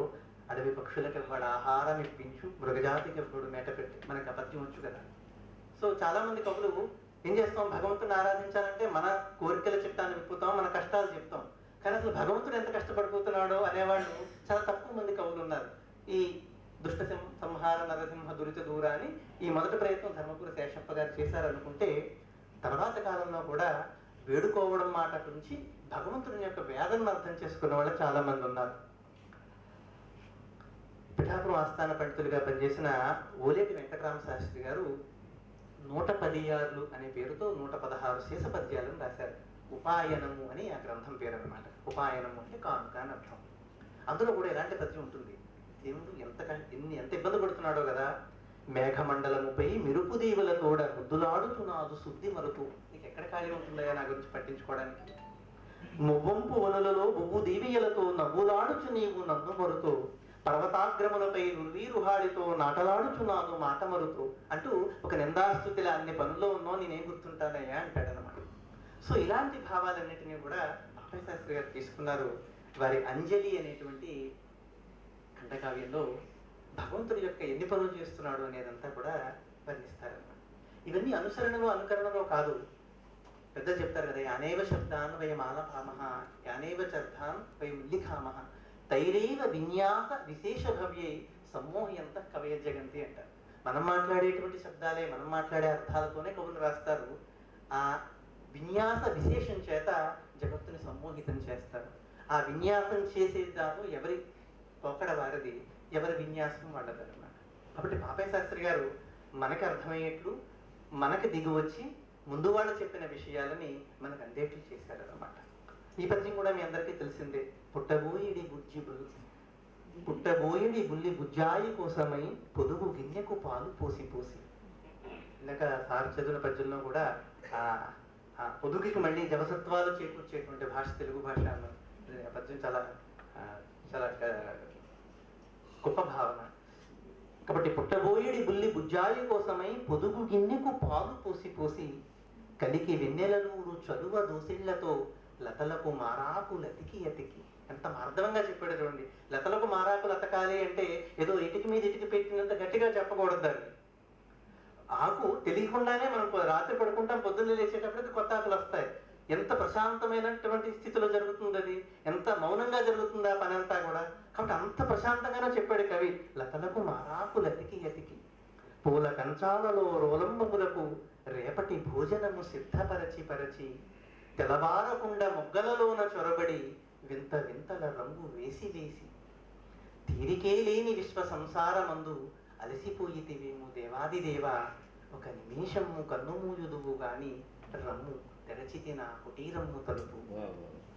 అడవి పక్షులకు ఇవ్వడు ఆహారం ఇప్పించు, మృగజాతికి ఇవ్వడు మేట పెట్టి, మనకి ఆ పద్యం వచ్చు కదా. సో చాలా మంది కవులు ఏం చేస్తాం, భగవంతుని ఆరాధించాలంటే మన కోరికల చిట్టాన్ని విప్పుతాం, మన కష్టాలు చెప్తాం. కానీ అసలు భగవంతుడు ఎంత కష్టపడిపోతున్నాడో అనేవాళ్ళు చాలా తక్కువ మంది కవులు ఉన్నారు. ఈ దుష్ట సంహార నరసింహ దురిత దూర అని ఈ మొదటి ప్రయత్నం ధర్మపురి శేషప్ప గారు చేశారనుకుంటే, తర్వాత కాలంలో కూడా వేడుకోవడం మాట నుంచి భగవంతుని యొక్క వేదనను అర్థం చేసుకున్న వాళ్ళు చాలా మంది ఉన్నారు. పిఠాపురం ఆస్థాన పండితులుగా పనిచేసిన ఓలేటి వెంకటరామ శాస్త్రి గారు 116 అనే పేరుతో 116 శేష పద్యాలను రాశారు. ఉపాయనము అని ఆ గ్రంథం పేరు అనమాట. ఉపాయనము అంటే కానుక అని అర్థం. అందులో కూడా ఎలాంటి పద్యం ఉంటుంది, దేవుడు ఎంత ఇబ్బంది పడుతున్నాడో కదా. మేఘమండలముపై మెరుపు దీవులతోడ ముద్దులాడుచున్నాదు శుద్ధి మరుపు. నీకు ఎక్కడ ఖాళీ ఉంటుందా నా గురించి పట్టించుకోవడానికి. మువ్వంపు వనులలో బొవ్వు దీవియలతో నవ్వులాడుచు నీవు నన్ను మరుతూ, పర్వతాగ్రములపై రుహాడితో నాటలాడుచున్నాను మాట మరుతూ అంటూ ఒక నిందాస్తుతిలా అన్ని పనుల్లో ఉన్నో నేనేం గుర్తుంటానయ్యా అంటాడనమాట. సో ఇలాంటి భావాలన్నిటినీ కూడా పాపయ్య శాస్త్రి గారు తీసుకున్నారు. వారి అంజలి అనేటువంటి ఖండకావ్యంలో భగవంతుడి యొక్క ఎన్ని పనులు చేస్తున్నాడు అనేదంతా కూడా వర్ణిస్తారన్నమాట. ఇవన్నీ అనుసరణలో అనుకరణలో కాదు. పెద్ద చెప్తారు కదా, యానేవ శబ్దాన్ వయం ఆలపామః, యానేవ చర్ధాన్ వయం ఉల్లిఖామః, తైరైవ విన్యాస విశేష భవ్యై సమ్మోహయంత కవయ జగంతి అంటారు. మనం మాట్లాడేటువంటి శబ్దాలే, మనం మాట్లాడే అర్థాలతోనే కవులు రాస్తారు. ఆ విన్యాస విశేషం చేత జగత్తుని సమ్మోహితం చేస్తారు. ఆ విన్యాసం చేసే దాంట్లో ఎవరి పోకడ వారిది, ఎవరి విన్యాసం వాళ్ళదన్నమాట. కాబట్టి పాపయ్య శాస్త్రి గారు మనకి అర్థమయ్యేట్లు, మనకి దిగి వచ్చి ముందు వాళ్ళు చెప్పిన విషయాలని మనకు అందేట్లు చేశారన్నమాట. ఈ పద్యం కూడా మీ అందరికీ తెలిసిందే. పుట్టబోయిడి బుల్లి బుజ్జాయి కోసమై పొదుగు గిన్నెకు పాలు పోసి పోసి. ఇందాక సార్ చదివిన పద్యంలో కూడా ఆ పొదుగుకి మళ్ళీ జవసత్వాలు చేకూర్చేటువంటి భాష తెలుగు భాష అన్నారు. ఆ పద్యం చాలా చాలా గొప్ప భావన. కాబట్టి పుట్టబోయేడి బుల్లి బుజ్జాయి కోసమై పొదుగు గిన్నెకు పాలు పోసి పోసి కలికి వెన్నెలనూరు చలువ దోసిళ్లతో లతలకు మారాకులు అతికి అతికి. ఎంత మార్ధవంగా చెప్పాడు చూడండి. లతలకు మారాకులు అతకాలి అంటే ఏదో ఇటుక మీద ఇటుక పెట్టినంత గట్టిగా చెప్పకూడదు దాన్ని. ఆకు తెలియకుండానే మనం రాత్రి పడుకుంటాం, పొద్దున్న లేచేటప్పటికి కొత్త ఆకులు వస్తాయి. ఎంత ప్రశాంతమైనటువంటి స్థితిలో జరుగుతుంది అది, ఎంత మౌనంగా జరుగుతుంది ఆ పని అంతా కూడా. కాబట్టి అంత ప్రశాంతంగానే చెప్పాడు కవి. లతలకు మారాకులు అతికి అతికి పూల కంచాలలో రోలంబములకు రేపటి భోజనము సిద్ధపరచి పరచి తెలబారకుండా మొగ్గలలోన చొరబడి వింత వింతల రంగు వేసి వేసి తీరికే లేని విశ్వ సంసారమందు అలసిపోయితివేమో దేవాదిదేవా ఒక నిమిషము కన్నుమూయుదువు గాని రమ్ము తెరచితి నా కుటీరమ్ము తలుపు.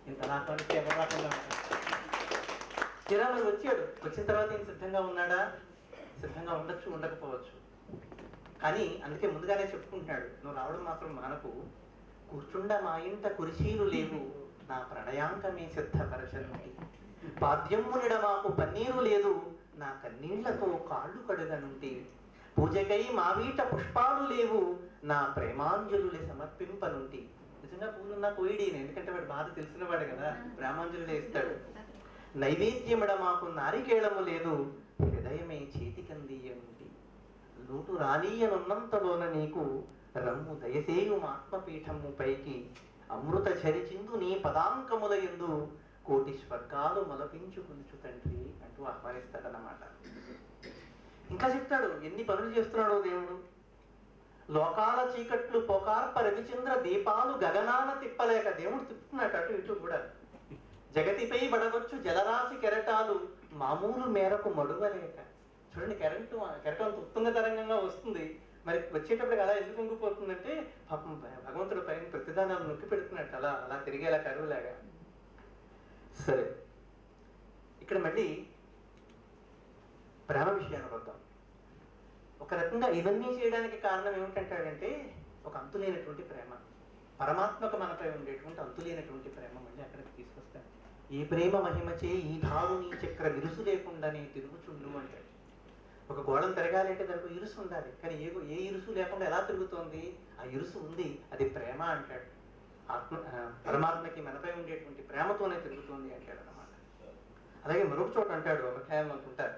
ఇంత నాకంటే ఎవరు రాకుండా శ్రీరాముడు వచ్చాడు. వచ్చిన తర్వాత ఈయన సిద్ధంగా ఉన్నాడా? సిద్ధంగా ఉండొచ్చు, ఉండకపోవచ్చు. కానీ అందుకే ముందుగానే చెప్పుకుంటున్నాడు, నువ్వు రావడం మాత్రం మానకు. కూర్చుండ మా ఇంట కురిచీలు లేవు నా ప్రణయాంకమే సిద్ధపరచనుండి. పాద్యమ్మునిడ మాకు పన్నీరు లేదు నా కన్నీళ్లతో కాళ్ళు కడుగనుంటి. పూజకై మా వీట పుష్పాలు లేవు నా ప్రేమాంజలులే సమర్పింపనుంటి. నిజంగా పూలున్నా కోయిడీనే, ఎందుకంటే వాడు బాధ తెలిసినవాడు కదా, ప్రేమాంజలులే ఇస్తాడు. నైవేద్యమిడ మాకు నారికేళము లేదు హృదయమే చేతికందీయనుంటి. నూటు రానీయనున్నంతలోన నీకు రమ్ము దయసేయు ఆత్మపీఠము పైకి అమృత చరిచిందు నీ పదాంకముల యందు కోటి స్వర్గాలు మలపించుకుంచు తండ్రి అంటూ ఆహ్వానిస్తాడన్నమాట. ఇంకా చెప్తాడు ఎన్ని పనులు చేస్తున్నాడో దేవుడు. లోకాల చీకట్లు పొకార్ప రవిచంద్ర దీపాలు గగనాన తిప్పలేక దేవుడు తిప్పుతున్నాడు అటు ఇటు కూడా. జగతిపై పడవచ్చు జలరాశి కెరటాలు మామూలు మేరకు మడువలేక. చూడండి, కెరటం ఉత్తుంగ తరంగంగా వస్తుంది, మరి వచ్చేటప్పుడు అలా ఎందుకు ఉంగిపోతుందంటే పాపం భగవంతుడు పైన ప్రతిదానాలు నొక్కి పెడుతున్నట్టు అలా అలా తిరిగేలా కరువులాగా. సరే, ఇక్కడ మళ్ళీ ప్రేమ విషయానికి వద్దాం. ఒక రకంగా ఇవన్నీ చేయడానికి కారణం ఏమిటంటాడంటే ఒక అంతులేనటువంటి ప్రేమ, పరమాత్మకు మనపై ఉండేటువంటి అంతులేనటువంటి ప్రేమ మళ్ళీ అక్కడికి తీసుకొస్తాడు. ఈ ప్రేమ మహిమచే ఈ భావుని చక్ర విరుసు లేకుండానే తిరుగుచుండు అంటాడు. ఒక గోళం తిరగాలి అంటే దానికి ఇరుసు ఉండాలి, కానీ ఏ ఇరుసు లేకుండా ఎలా తిరుగుతోంది? ఆ ఇరుసు ఉంది, అది ప్రేమ అంటాడు. పరమాత్మకి మనపై ఉండేటువంటి ప్రేమతోనే తిరుగుతోంది అంటాడు అన్నమాట. అలాగే మరొక చోట అంటాడు, అధ్యాయం అనుకుంటారు,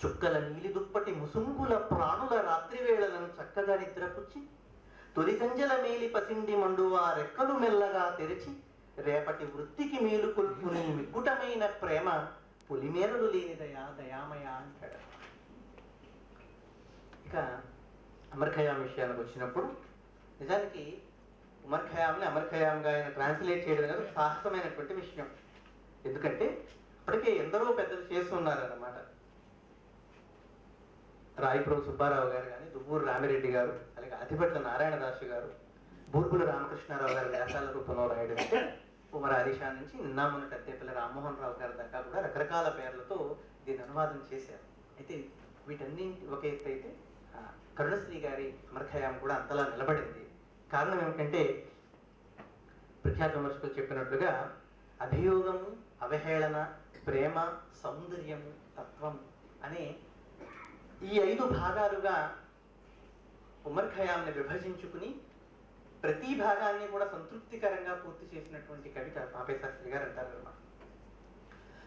చుక్కల నీలి దుప్పటి ముసుంగుల ప్రాణుల రాత్రి వేళలను చక్కగా నిద్రపుచ్చి తొలి సంజల మేలి పసిండి మండువా రెక్కలు మెల్లగా తెరిచి రేపటి వృత్తికి మేలు కొల్పుని విపుటమైన ప్రేమ పులిమేరలు లేనిదయా దయామయ అంటాడు. ఇక అమర్ ఖయాం విషయానికి వచ్చినప్పుడు నిజానికి ఉమర్ ఖయాంని అమర్ ఖయాంగా ఆయన ట్రాన్స్లేట్ చేయడం అనేది సాహసమైనటువంటి విషయం. ఎందుకంటే అప్పటికే ఎందరో పెద్దలు చేస్తున్నారన్నమాట. రాయపురం సుబ్బారావు గారు కానీ, దువ్వూరు రామిరెడ్డి గారు, అలాగే ఆదిపట్ల నారాయణదాసు గారు, బూర్గుల రామకృష్ణారావు గారి వ్యాసాల రూపంలో రాయడం అంటే ఉమర్ ఆదిషా నుంచి నిన్నామున కత్తేపల్లి రామ్మోహన్ రావు గారి దాకా కూడా రకరకాల పేర్లతో దీన్ని అనువాదం చేశారు. అయితే వీటన్నింటి ఒక ఎత్తు అయితే కరుణశ్రీ గారి అమర్ ఖయాం కూడా అంతలా నిలబడింది. కారణం ఏమిటంటే ప్రఖ్యాత విమర్శకులు చెప్పినట్లుగా అభియోగము, అవహేళన, ప్రేమ, సౌందర్యము, తత్వం అనే ఈ 5 భాగాలుగా ఉమర్ ఖయాంని విభజించుకుని ప్రతి భాగాన్ని కూడా సంతృప్తికరంగా పూర్తి చేసినటువంటి కవిత పాపయ్య శాస్త్రి గారు అంటారన్నమాట.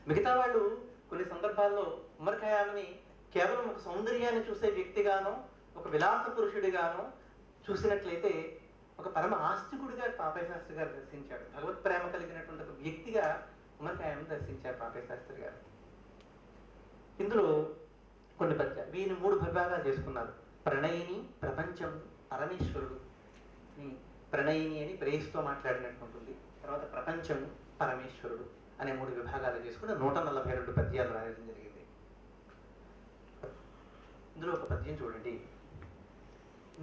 మిగతా వాళ్ళు కొన్ని సందర్భాల్లో ఉమర్ ఖయాంని కేవలం ఒక సౌందర్యాన్ని చూసే వ్యక్తిగానో, ఒక విలాస పురుషుడిగానో చూసినట్లయితే ఒక పరమ ఆస్తికుడిగా పాపయ్య శాస్త్రి గారు దర్శించాడు. భగవత్ ప్రేమ కలిగినటువంటి ఒక వ్యక్తిగా ఉమర్ ఖయాం దర్శించారు పాపయ్య శాస్త్రి గారు. ఇందులో కొన్ని పద్యాలు వీరిని 3 విభాగాలు చేసుకున్నారు. ప్రణయిని, ప్రపంచము, పరమేశ్వరుడు. ప్రణయిని అని ప్రేయస్తో మాట్లాడినట్టు ఉంటుంది. తర్వాత ప్రపంచము, పరమేశ్వరుడు అనే 3 విభాగాలు చేసుకుని 142 పద్యాలు రాయడం జరిగింది. ఇందులో ఒక పద్యం చూడండి.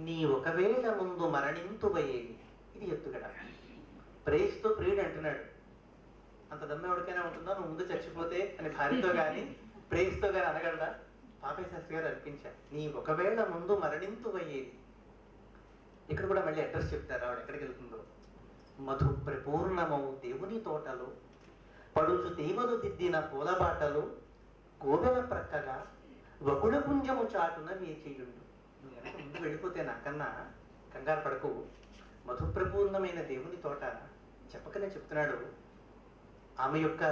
నీ ఒకవేళ ముందు మరణింతువయ్యేది. ఇది ఎత్తుగడ. ప్రేయస్తో ప్రియుడు అంటున్నాడు. అంత దమ్మె ఎవరికైనా ఉంటుందా నువ్వు ముందు చచ్చిపోతే అని భార్యతో కానీ ప్రేయస్తో కానీ అనగలడా? పాపయ్య శాస్త్రి గారు అర్పించారు. నీ ఒకవేళ ముందు మరణింతువయ్యేది. ఇక్కడ కూడా మళ్ళీ అడ్రస్ చెప్తారు ఆవిడ ఎక్కడికి వెళ్తుందో. మధు పరిపూర్ణమౌ దేవుని తోటలో పడుచు తీవలు దిద్దిన పూలబాటలు కోవెల ప్రక్కగా వకుడ పుంజము చాటున వేచేయుండు. నువ్వు వెనక ముందు వెళ్ళిపోతే నాకన్నా కంగారు పడకు. మధుప్రపూర్ణమైన దేవుని తోట చెప్పకనే చెప్తున్నాడు. ఆమె యొక్క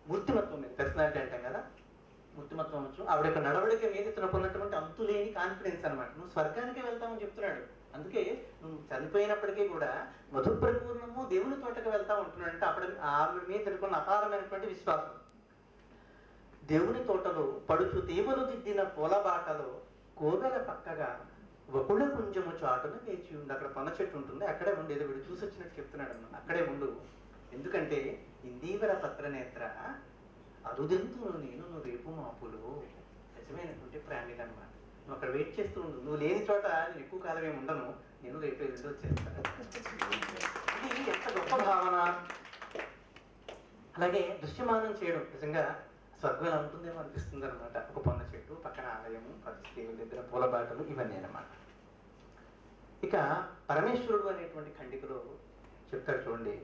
మూర్తిమత్వం మీద, పర్సనాలిటీ అంటాం కదా, మూర్తిమత్వం వచ్చు. ఆవిడ యొక్క నడవడిక మీద తనకున్నటువంటి అంతులేని కాన్ఫిడెన్స్ అనమాట. నువ్వు స్వర్గానికి వెళ్తామని చెప్తున్నాడు. అందుకే నువ్వు చనిపోయినప్పటికీ కూడా మధుప్రపూర్ణము దేవుని తోటకు వెళ్తా ఉంటున్నాడు. అంటే అప్పుడు ఆవిడ మీద తనకున్న అపారమైనటువంటి విశ్వాసం. దేవుని తోటలో పడుచు తీవలు దిద్దిన పూలబాటలో కోవెల పక్కగా వకుళ పుంజము చాటున వేచి ఉంది. అక్కడ పొన్న చెట్టు ఉంటుంది, అక్కడే ఉండి ఏదో వీడు చూసి వచ్చినట్టు చెప్తున్నాడు అన్న. అక్కడే ఉండు, ఎందుకంటే ఇందీవర పత్రనేత్ర అరుదెంతును నేను నువ్వు రేపు మాపులు. నిజమైనటువంటి ప్రాణిలు అనమాట. నువ్వు అక్కడ వెయిట్ చేస్తూ ఉండు. నువ్వు లేని చోట నేను ఎక్కువ కాలం ఏమి ఉండను, నేను రేపు ఎల్లుండి వచ్చేస్తాను. ఇది ఎంత గొప్ప భావన. అలాగే దృశ్యమానం చేయడం నిజంగా స్వర్గం ఎలా ఉంటుందేమో అనిపిస్తుంది అనమాట. ఒక పొన్న చెట్టు పక్కన ఆలయము, దేవుని దగ్గర పూలబాటలు, ఇవన్నీ అనమాట. ఇక పరమేశ్వరుడు అనేటువంటి ఖండికలో చెప్తాడు చూడండి.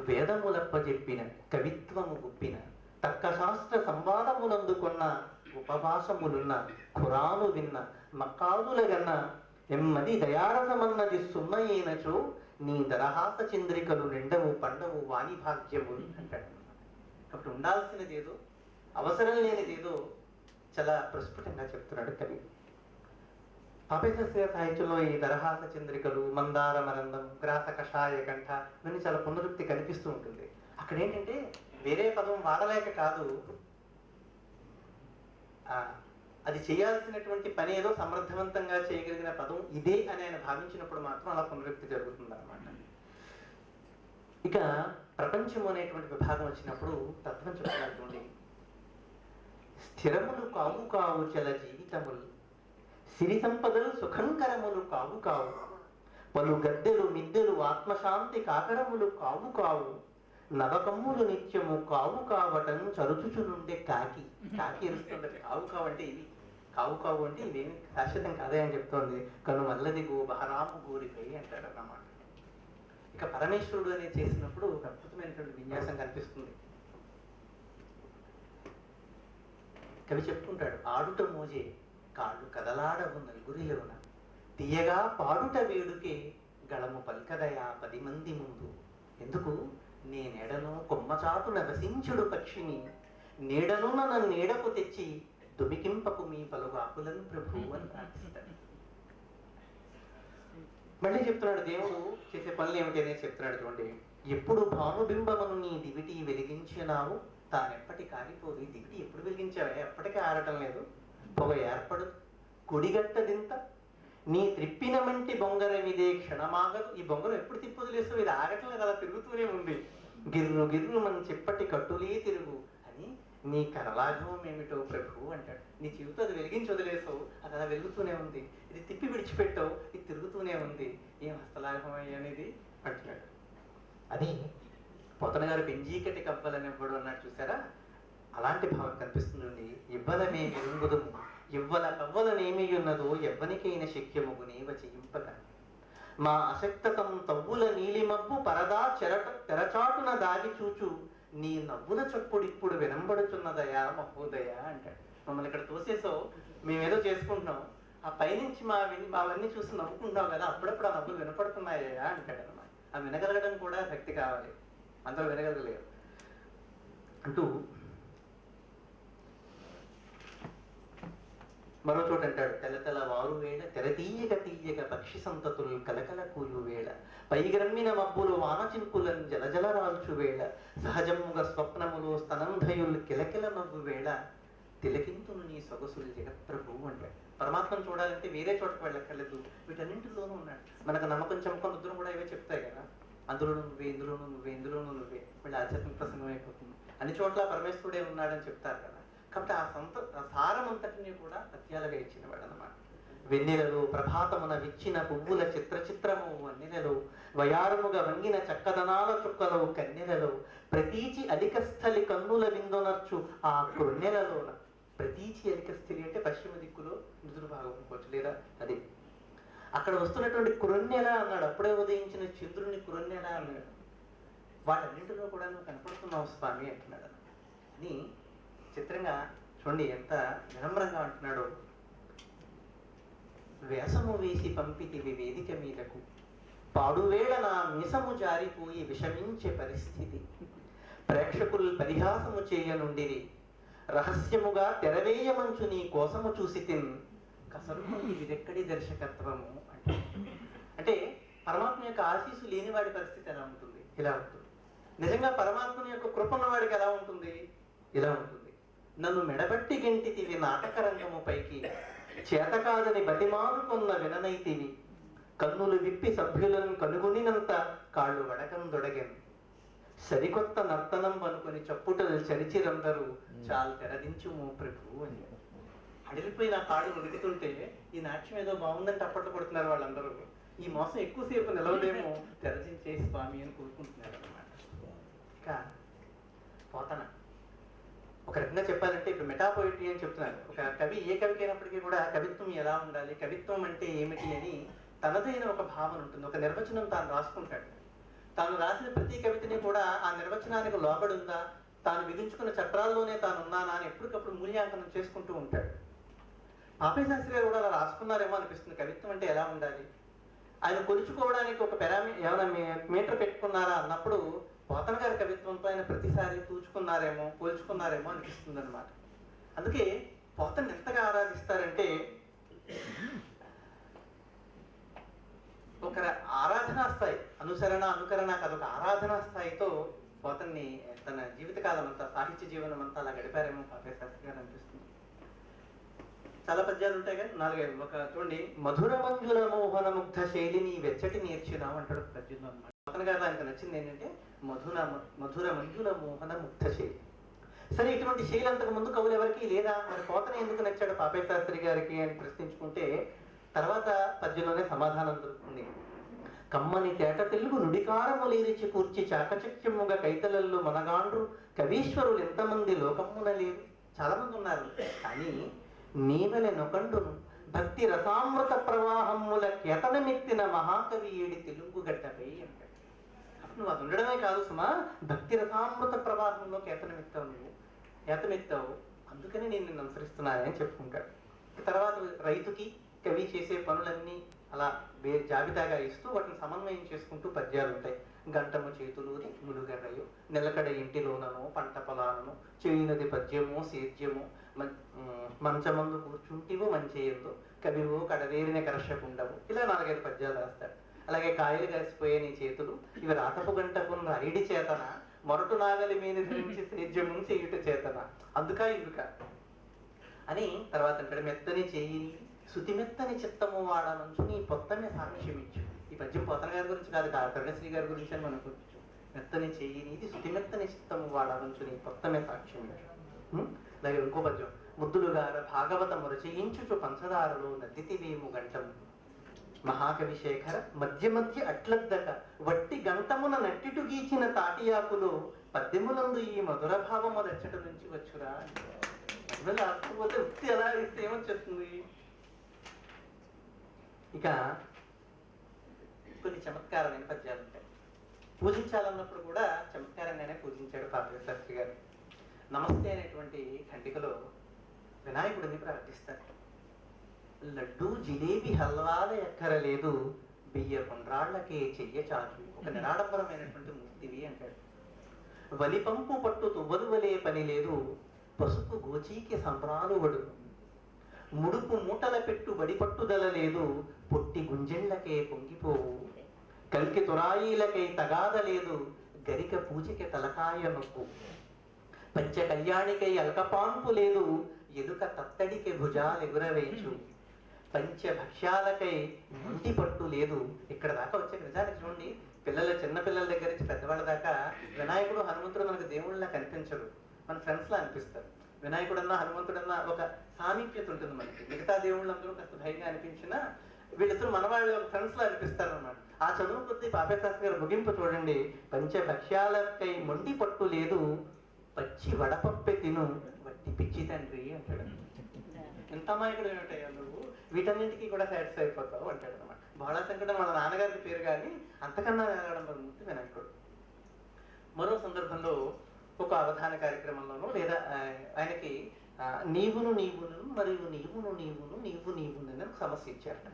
వేదములప్ప చెప్పిన కవిత్వము గుప్పిన తర్కశాస్త్ర సంవాదములందుకున్న ఉపవాసములున్న ఖురాను విన్న మక్కాదులగన్న ఎమ్మది దయారసమన్నది సున్నయేనచో నీ దరహాస చంద్రికలు నిండవు పండవు వాణి భాగ్యము అంటాడు. కాబట్టి ఉండాల్సినది ఏదో, అవసరం లేనిదేదో చాలా ప్రస్ఫుటంగా చెప్తున్నాడు కవి. పాపేశ్వర సాహిత్యంలో ఈ దరహాస చంద్రికలు, మందార మరందం, గ్రాస కషాయ కంఠ ఇవన్నీ చాలా పునరుక్తి కనిపిస్తూ ఉంటుంది. అక్కడ ఏంటంటే వేరే పదం వాడలేక కాదు, అది చేయాల్సినటువంటి పని ఏదో సమర్థవంతంగా చేయగలిగిన పదం ఇదే అని ఆయన భావించినప్పుడు మాత్రం అలా పునరుక్తి జరుగుతుంది అన్నమాట. ఇక ప్రపంచం అనేటువంటి విభాగం వచ్చినప్పుడు తత్వం చెప్తున్నటువంటి స్థిరములు కావు కావు చల జీవితములు, సిరి సంపదలు సుఖంకరములు కావు కావు, పలు గద్దెలు మిద్దెలు ఆత్మశాంతి కాకరములు కావు కావు, నవకమ్ములు నిత్యము కావు కావటం చరుచుచునుండే కాకి. కాకి ఎరుస్తుంది. కావు కావు అంటే ఇవి, కావు కావు అంటే ఇవేమి శాశ్వతం కాదే అని చెప్తోంది. కను మల్లదిగో బహరాము గోరికై అంటాడు అన్నమాట. ఇక పరమేశ్వరుడు అనేది చేసినప్పుడు ఒక అద్భుతమైనటువంటి విన్యాసం కనిపిస్తుంది. కవి చెప్పుకుంటాడు, ఆడుట మోజే కాళ్ళు కదలాడవు నలుగురిలోన, తీయగా పాడుట వేడుకే గళము పల్కదయా 10 మంది ముందు. ఎందుకు నేనెడను కొమ్మచాటున వసించుడు పక్షిని, నీడను నన్ను నీడకు తెచ్చి దుమికింపకు మీ పలుగు ఆకులను ప్రభు అని ప్రార్థిస్తాడు. మళ్ళీ చెప్తున్నాడు దేవుడు చేసే పనులు ఏమిటి అనేది చెప్తున్నాడు చూడండి. ఎప్పుడు భానుబింబమును నీ దివిటి వెలిగించినావు, తానెప్పటి కాలిపోయి. దివిటి ఎప్పుడు వెలిగించావే, ఎప్పటికీ ఆరటం లేదు, పొగ ఏర్పడు కుడిగట్టదింత, నీ త్రిప్పిన మంటి బొంగరమిదే క్షణమాగదు. ఈ బొంగరం ఎప్పుడు తిప్పొదిలేస్తావు, ఇది ఆగటం లేదు, అలా తిరుగుతూనే ఉంది. గిర్రు గిర్రు మన చెప్పటి కట్టులే తిరుగు అని నీ కరలాఘవం ఏమిటో ప్రభు అంటాడు. నీ చెవితో అది వెలిగించి వదిలేసావు, అది అలా వెలుగుతూనే ఉంది. ఇది తిప్పి విడిచిపెట్టావు, ఇది తిరుగుతూనే ఉంది. ఏం హస్తలాఘవం అనేది అంటున్నాడు. అది పోతన గారు పెంజీకటి కవ్వలని ఎవ్వడు అన్నాడు చూసారా, అలాంటి భావం కనిపిస్తుంది. ఇవ్వలమే విరుంగుదము ఇవ్వల కవ్వలనేమి ఉన్నదో ఎవ్వనికైన శక్యముగునే వచింపక, మా అశక్తతం తవ్వుల నీలిమబ్బు పరదా తెరచాటున దాగి చూచు, నీ నవ్వుల చప్పుడు ఇప్పుడు వినంబడుచున్నదయా మహోదయ అంటాడు. మమ్మల్ని ఇక్కడ తోసేసో మేమేదో చేసుకుంటున్నాం, ఆ పైనుంచి మావన్నీ చూసి నవ్వుకుంటాం కదా, అప్పుడప్పుడు ఆ నవ్వులు వినపడుతున్నాయా అంటాడు అన్నమాట. ఆ వినగలగడం కూడా భక్తి కావాలి, అందరూ వినగలగలేరు అంటూ మరో చోట అంటాడు. తెలతెల వారు వేళ తెరతీయక తీయక పక్షి సంతతులు కలకల కూలు వేళ, పైగ్రమ్మిన మబ్బులు వానచింపులను జలజల రాల్చు వేళ, సహజముగా స్వప్నములు స్తనంధయులు కిలకిల నవ్వు వేళ, తిలకింతును నీ సొగసులు జగత్ప్రభు అంటాడు. పరమాత్మను చూడాలంటే వేరే చోటకు వెళ్ళక్కర్లేదు, వీటన్నింటిలోనూ ఉన్నాడు. మనకు నమ్మకం చమకం రుద్రం కూడా ఇవే చెప్తాయి కదా, అందులోనూ నువ్వే, ఇందులోనూ నువ్వే, ఇందులోనూ నువ్వే. మళ్ళీ ఆధ్యాత్మిక ప్రసంగం అయిపోతుంది. అన్ని చోట్ల పరమేశ్వరుడే ఉన్నాడని చెప్తారు కదా. కాబట్టి ఆ సారం అంతటిని కూడా పద్యాలుగా ఇచ్చిన వాడు అన్నమాట. వెన్నెలలో ప్రభాతమున విచ్చిన పువ్వుల చిత్రచిత్రము వన్నెలలో, వయారముగా వంగిన చక్కదనాల చుక్కలో కన్నెలలో, ప్రతీచి అధికస్థలి కన్నుల విందొనర్చు ఆ కొన్నెలలోన. ప్రతీచి అధికస్థలి అంటే పశ్చిమ దిక్కులో నుదురు భాగం. భాగం అనుకోవచ్చు, లేదా అది అక్కడ వస్తున్నటువంటి కురన్నెల అన్నాడు, అప్పుడే ఉదయించిన చంద్రుని కురన్నెల అన్నాడు. వాటన్నింటిలో కూడా నువ్వు కనపడుతున్నావు స్వామి అంటున్నాడు. అని చిత్రంగా చూడండి ఎంత వినమ్రంగా అంటున్నాడు. వేసము వేసి పంపితివి వేదిక మీదకు, పాడువేళ నా మీసము జారిపోయి విషమించే పరిస్థితి, ప్రేక్షకులు పరిహాసము చేయనుండిరి, రహస్యముగా తెరవేయమంచు నీ కోసము చూసి తిన్, కసరు ఇదెక్కడి దర్శకత్వము అంటే పరమాత్మ యొక్క ఆశీస్సు లేనివాడి పరిస్థితి ఎలా ఉంటుంది? ఇలా ఉంటుంది. నిజంగా పరమాత్మని యొక్క కృప ఉన్నవాడికి ఎలా ఉంటుంది? ఇలా ఉంటుంది. నన్ను మెడబట్టి గెంటితివి నాటక రంగము పైకి, చేతకాదని బతిమాలుకున్న విననైతివి, కన్నులు విప్పి సభ్యులను కనుగొనినంత కాళ్ళు వడకం దొడగెను, సరికొత్త నర్తనం అనుకుని చప్పుటలు చరిచిరందరూ చాలు తెరదించుము ప్రభు అని. అడిగిపోయి నా కాళ్ళు ఉడికితుంటే ఈ నాట్యం ఏదో బాగుందంటే అప్పట్లో కొడుతున్నారు వాళ్ళందరూ. ఈ మోసం ఎక్కువసేపు నిలవలేమో, తెరచించే స్వామి అని కోరుకుంటున్నారు అన్నమాట. ఇంకా పోతన ఒక రకంగా చెప్పాలంటే ఇప్పుడు మెటాపోయిటరీ అని చెప్తున్నారు. ఒక కవి ఏ కవికి అయినప్పటికీ కూడా కవిత్వం ఎలా ఉండాలి, కవిత్వం అంటే ఏమిటి అని తనదైన ఒక భావన ఉంటుంది, ఒక నిర్వచనం తాను రాసుకుంటాడు. తాను రాసిన ప్రతి కవితని కూడా ఆ నిర్వచనానికి లోబడి ఉందా, తాను విధించుకున్న చట్టాల్లోనే తాను ఉన్నానా అని ఎప్పటికప్పుడు మూల్యాంకనం చేసుకుంటూ ఉంటాడు. పాపయ్య శాస్త్రి గారు కూడా అలా రాసుకున్నారేమో అనిపిస్తుంది. కవిత్వం అంటే ఎలా ఉండాలి, ఆయన కొలుచుకోవడానికి ఒక ఏమైనా మీటర్ పెట్టుకున్నారా అన్నప్పుడు పోతన గారి కవిత్వంతో ఆయన ప్రతిసారి తూచుకున్నారేమో, పోల్చుకున్నారేమో అనిపిస్తుంది అనమాట. అందుకే పోతన ఎంతగా ఆరాధిస్తారంటే ఒక ఆరాధనా స్థాయి, అనుకరణ కాదు, ఒక ఆరాధనా స్థాయితో పోతన్ని తన జీవితకాలం అంతా, సాహిత్య జీవనం అంతా అలా గడిపారేమో పాపయ్య శాస్త్రి గారు అనిపిస్తుంది. చాలా పద్యాలు ఉంటాయి కదా, 4-5. ఒక చూడండి, మధుర మంజుల మోహన ముగ్ధ శైలిని వెచ్చటి నేర్చినాం అంటాడు పద్యంలో అనమాట. పోతన గారు ఆయనకు నచ్చింది ఏంటంటే మధుర మంజుల మోహన ముగ్ధ శైలి. సరే, ఇటువంటి శైలి అంతకు ముందు కవులు ఎవరికి లేదా, మరి పోతన ఎందుకు నచ్చాడు పాపయ్య శాస్త్రి గారికి అని ప్రశ్నించుకుంటే తర్వాత పద్యంలోనే సమాధానం దొరుకుతుంది. కమ్మని తేట తెలుగు నుడికారము లేరిచి కూర్చి చాకచక్యముగా కైతలల్లో మనగాండ్రు కవీశ్వరులు ఎంతమంది లోకమున లేరు. చాలా మంది ఉన్నారు, కానీ నీవెల నొకండును భక్తి రసామృత ప్రవాహముల కేతనమెత్తిన మహాకవి ఏడి తెలుగు గడ్డపై అంటాడు. నువ్వు అది ఉండడమే కాదు సుమా, భక్తి రసామృత ప్రవాహంలో కేతమెత్తావు, అందుకని నేను నిన్ను అనుసరిస్తున్నానని చెప్పుకుంటాడు. తర్వాత రైతుకి కవి చేసే పనులన్నీ అలా జాబితాగా ఇస్తూ వాటిని సమన్వయం చేసుకుంటూ పద్యాలు ఉంటాయి. గంటము చేతులూరి ములుగర్రయు, నిలకడ ఇంటిలోనను పంట పొలాలను, చేయునది పద్యము సేద్యము, మంచమందు కూర్చుంటివు మంచేయందు, కవివు కడవేరిన కర్షకుండవు, ఇలా 4-5 పద్యాలు రాస్తాడు. అలాగే కాయలు కలిసిపోయే నీ చేతులు, ఇవి రాతపు గంటకున్న ఐడి చేతన, మొరటు నాగలి మీద ధరించి సేద్యము చేయుట చేతన, అందుక అని తర్వాత అంటాడు. మెత్తని చేయి శృతిమెత్తని చిత్తము వాడమంచు నీ పొత్తమే సాక్ష్యమిచ్చు. ఈ పద్యం పోతన గారి గురించి కాదు, కరుణశ్రీ గారి గురించి అని మనకు మెత్తని చెయ్యి నీది శృతిమెత్తని చిత్తము వాడమంచు నీ పొత్తమే సాక్ష్యమిచ్చు. అలాగే ఇంకో పద్యం, ముద్దులుగార భాగవతము రచయించుచు పంచదారలో నద్దితివేము గంటము, మహాకవి శేఖర మధ్య మధ్య అట్లద్దక వట్టి గంటమున నట్టిటు గీచిన తాటియాకులు పద్యములందు ఈ మధుర భావము రచ్చట నుంచి వచ్చురా. రాకపోతే వృత్తి ఎలా ఇస్తే ఏమొచ్చేస్తుంది. ఇక కొన్ని చమత్కారమైన పద్యాలు ఉంటాయి. పూజించాలన్నప్పుడు కూడా చమత్కారంగానే పూజించాడు పాపయ్య శాస్త్రి గారు. నమస్తే అనేటువంటి ఖండికలో వినాయకుడిని ప్రార్థిస్తారు. లడ్డు జిలేబీ హల్వాల ఎక్కరలేదు, బియ్య కొండ్రాళ్లకే చెయ్య చాలు, ఒక నిరాడంబరమైనటువంటి మూర్తివి అంటాడు. వలిపంపు పట్టు తువ్వలువలే పని లేదు, పసుపు గోచీకి సంబరాలు వడు, ముడుపు మూటల పెట్టు బడి పట్టుదల లేదు, పొట్టి గుంజెళ్లకే పొంగిపోవు, కల్కి తురాయిలకై తగాద లేదు, గరిక పూజకి తలకాయ నొప్పు, పంచ కళ్యాణికై అల్కపాన్పు లేదు, ఎదుక తత్తడికి భుజాలెగురవేచు, పంచభక్ష్యాలకై ముంటి పట్టు లేదు. ఇక్కడ దాకా వచ్చే నిజానికి చూడండి, చిన్న పిల్లల దగ్గర నుంచి పెద్దవాళ్ళ దాకా వినాయకుడు హనుమంతుడు మనకు దేవుళ్ళ కనిపించరు, మన ఫ్రెండ్స్ లా అనిపిస్తారు. వినాయకుడన్నా హనుమంతుడన్నా ఒక సామీప్యత ఉంటుంది మనకి. మిగతా దేవుళ్ళందరూ కాస్త భయంగా అనిపించినా వీళ్ళిద్దరు మన వాళ్ళు ఫ్రెండ్స్ లా అనిపిస్తారు అన్నమాట. ఆ చదువు కొద్దీ పాపయ్య శాస్త్రి గారు ముగింపు చూడండి. పంచభక్ష్యాలకై మొండి పట్టు లేదు, పచ్చి వడపప్పే తిను వట్టి పిచ్చి తండ్రి అంటాడు. ఎంత అమాయకుడు ఏమిటయ్యా నువ్వు, వీటన్నింటికి కూడా సాటిస్ఫై అయిపోతావు అంటాడు అనమాట. బాళాశంకరుడు మన నాన్నగారికి పేరు కానీ అంతకన్నా మూర్తి వినాయకుడు. మరో సందర్భంలో ఒక అవధాన కార్యక్రమంలోనూ లేదా ఆయనకి నీవును నీవును మరియు నీవును నీవును నీవు నీవునని ఒక సమస్య ఇచ్చారట.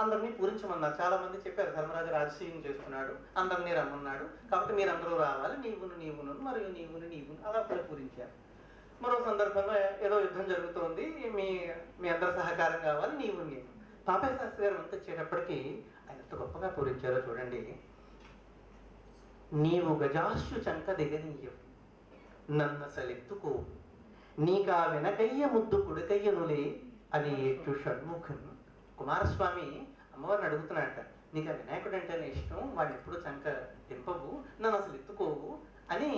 అందరినీ పూరించమన్నారు. చాలా మంది చెప్పారు ధర్మరాజు రాజసూయం చేస్తున్నాడు, అందరినీ రమ్మన్నాడు, కాబట్టి మీరందరూ రావాలి, నీవును నీవును మరియు నీవును నీవును అలా కూడా పూరించారు. మరో సందర్భంలో ఏదో యుద్ధం జరుగుతోంది, మీ మీ అందరి సహకారం కావాలి, నీవు నీవు. పాపయ్య శాస్త్రి గారు అంత వచ్చేటప్పటికి ఆయన ఎంత గొప్పగా పూరించారో చూడండి. నీవు గజాశ్రు చంక దిగనీయవు నన్నసలెత్తుకో, నీకా వెనకయ్య ముద్దు కుడికయ్యనులే అని ఎట్టు షణ్ముఖన్. కుమారస్వామి అమ్మవారిని అడుగుతున్నాడట, నీకు ఆ వినాయకుడు అంటేనే ఇష్టం, వాడిని ఎప్పుడు చంక దింపవు, నన్ను అసలు ఎత్తుకోవు అని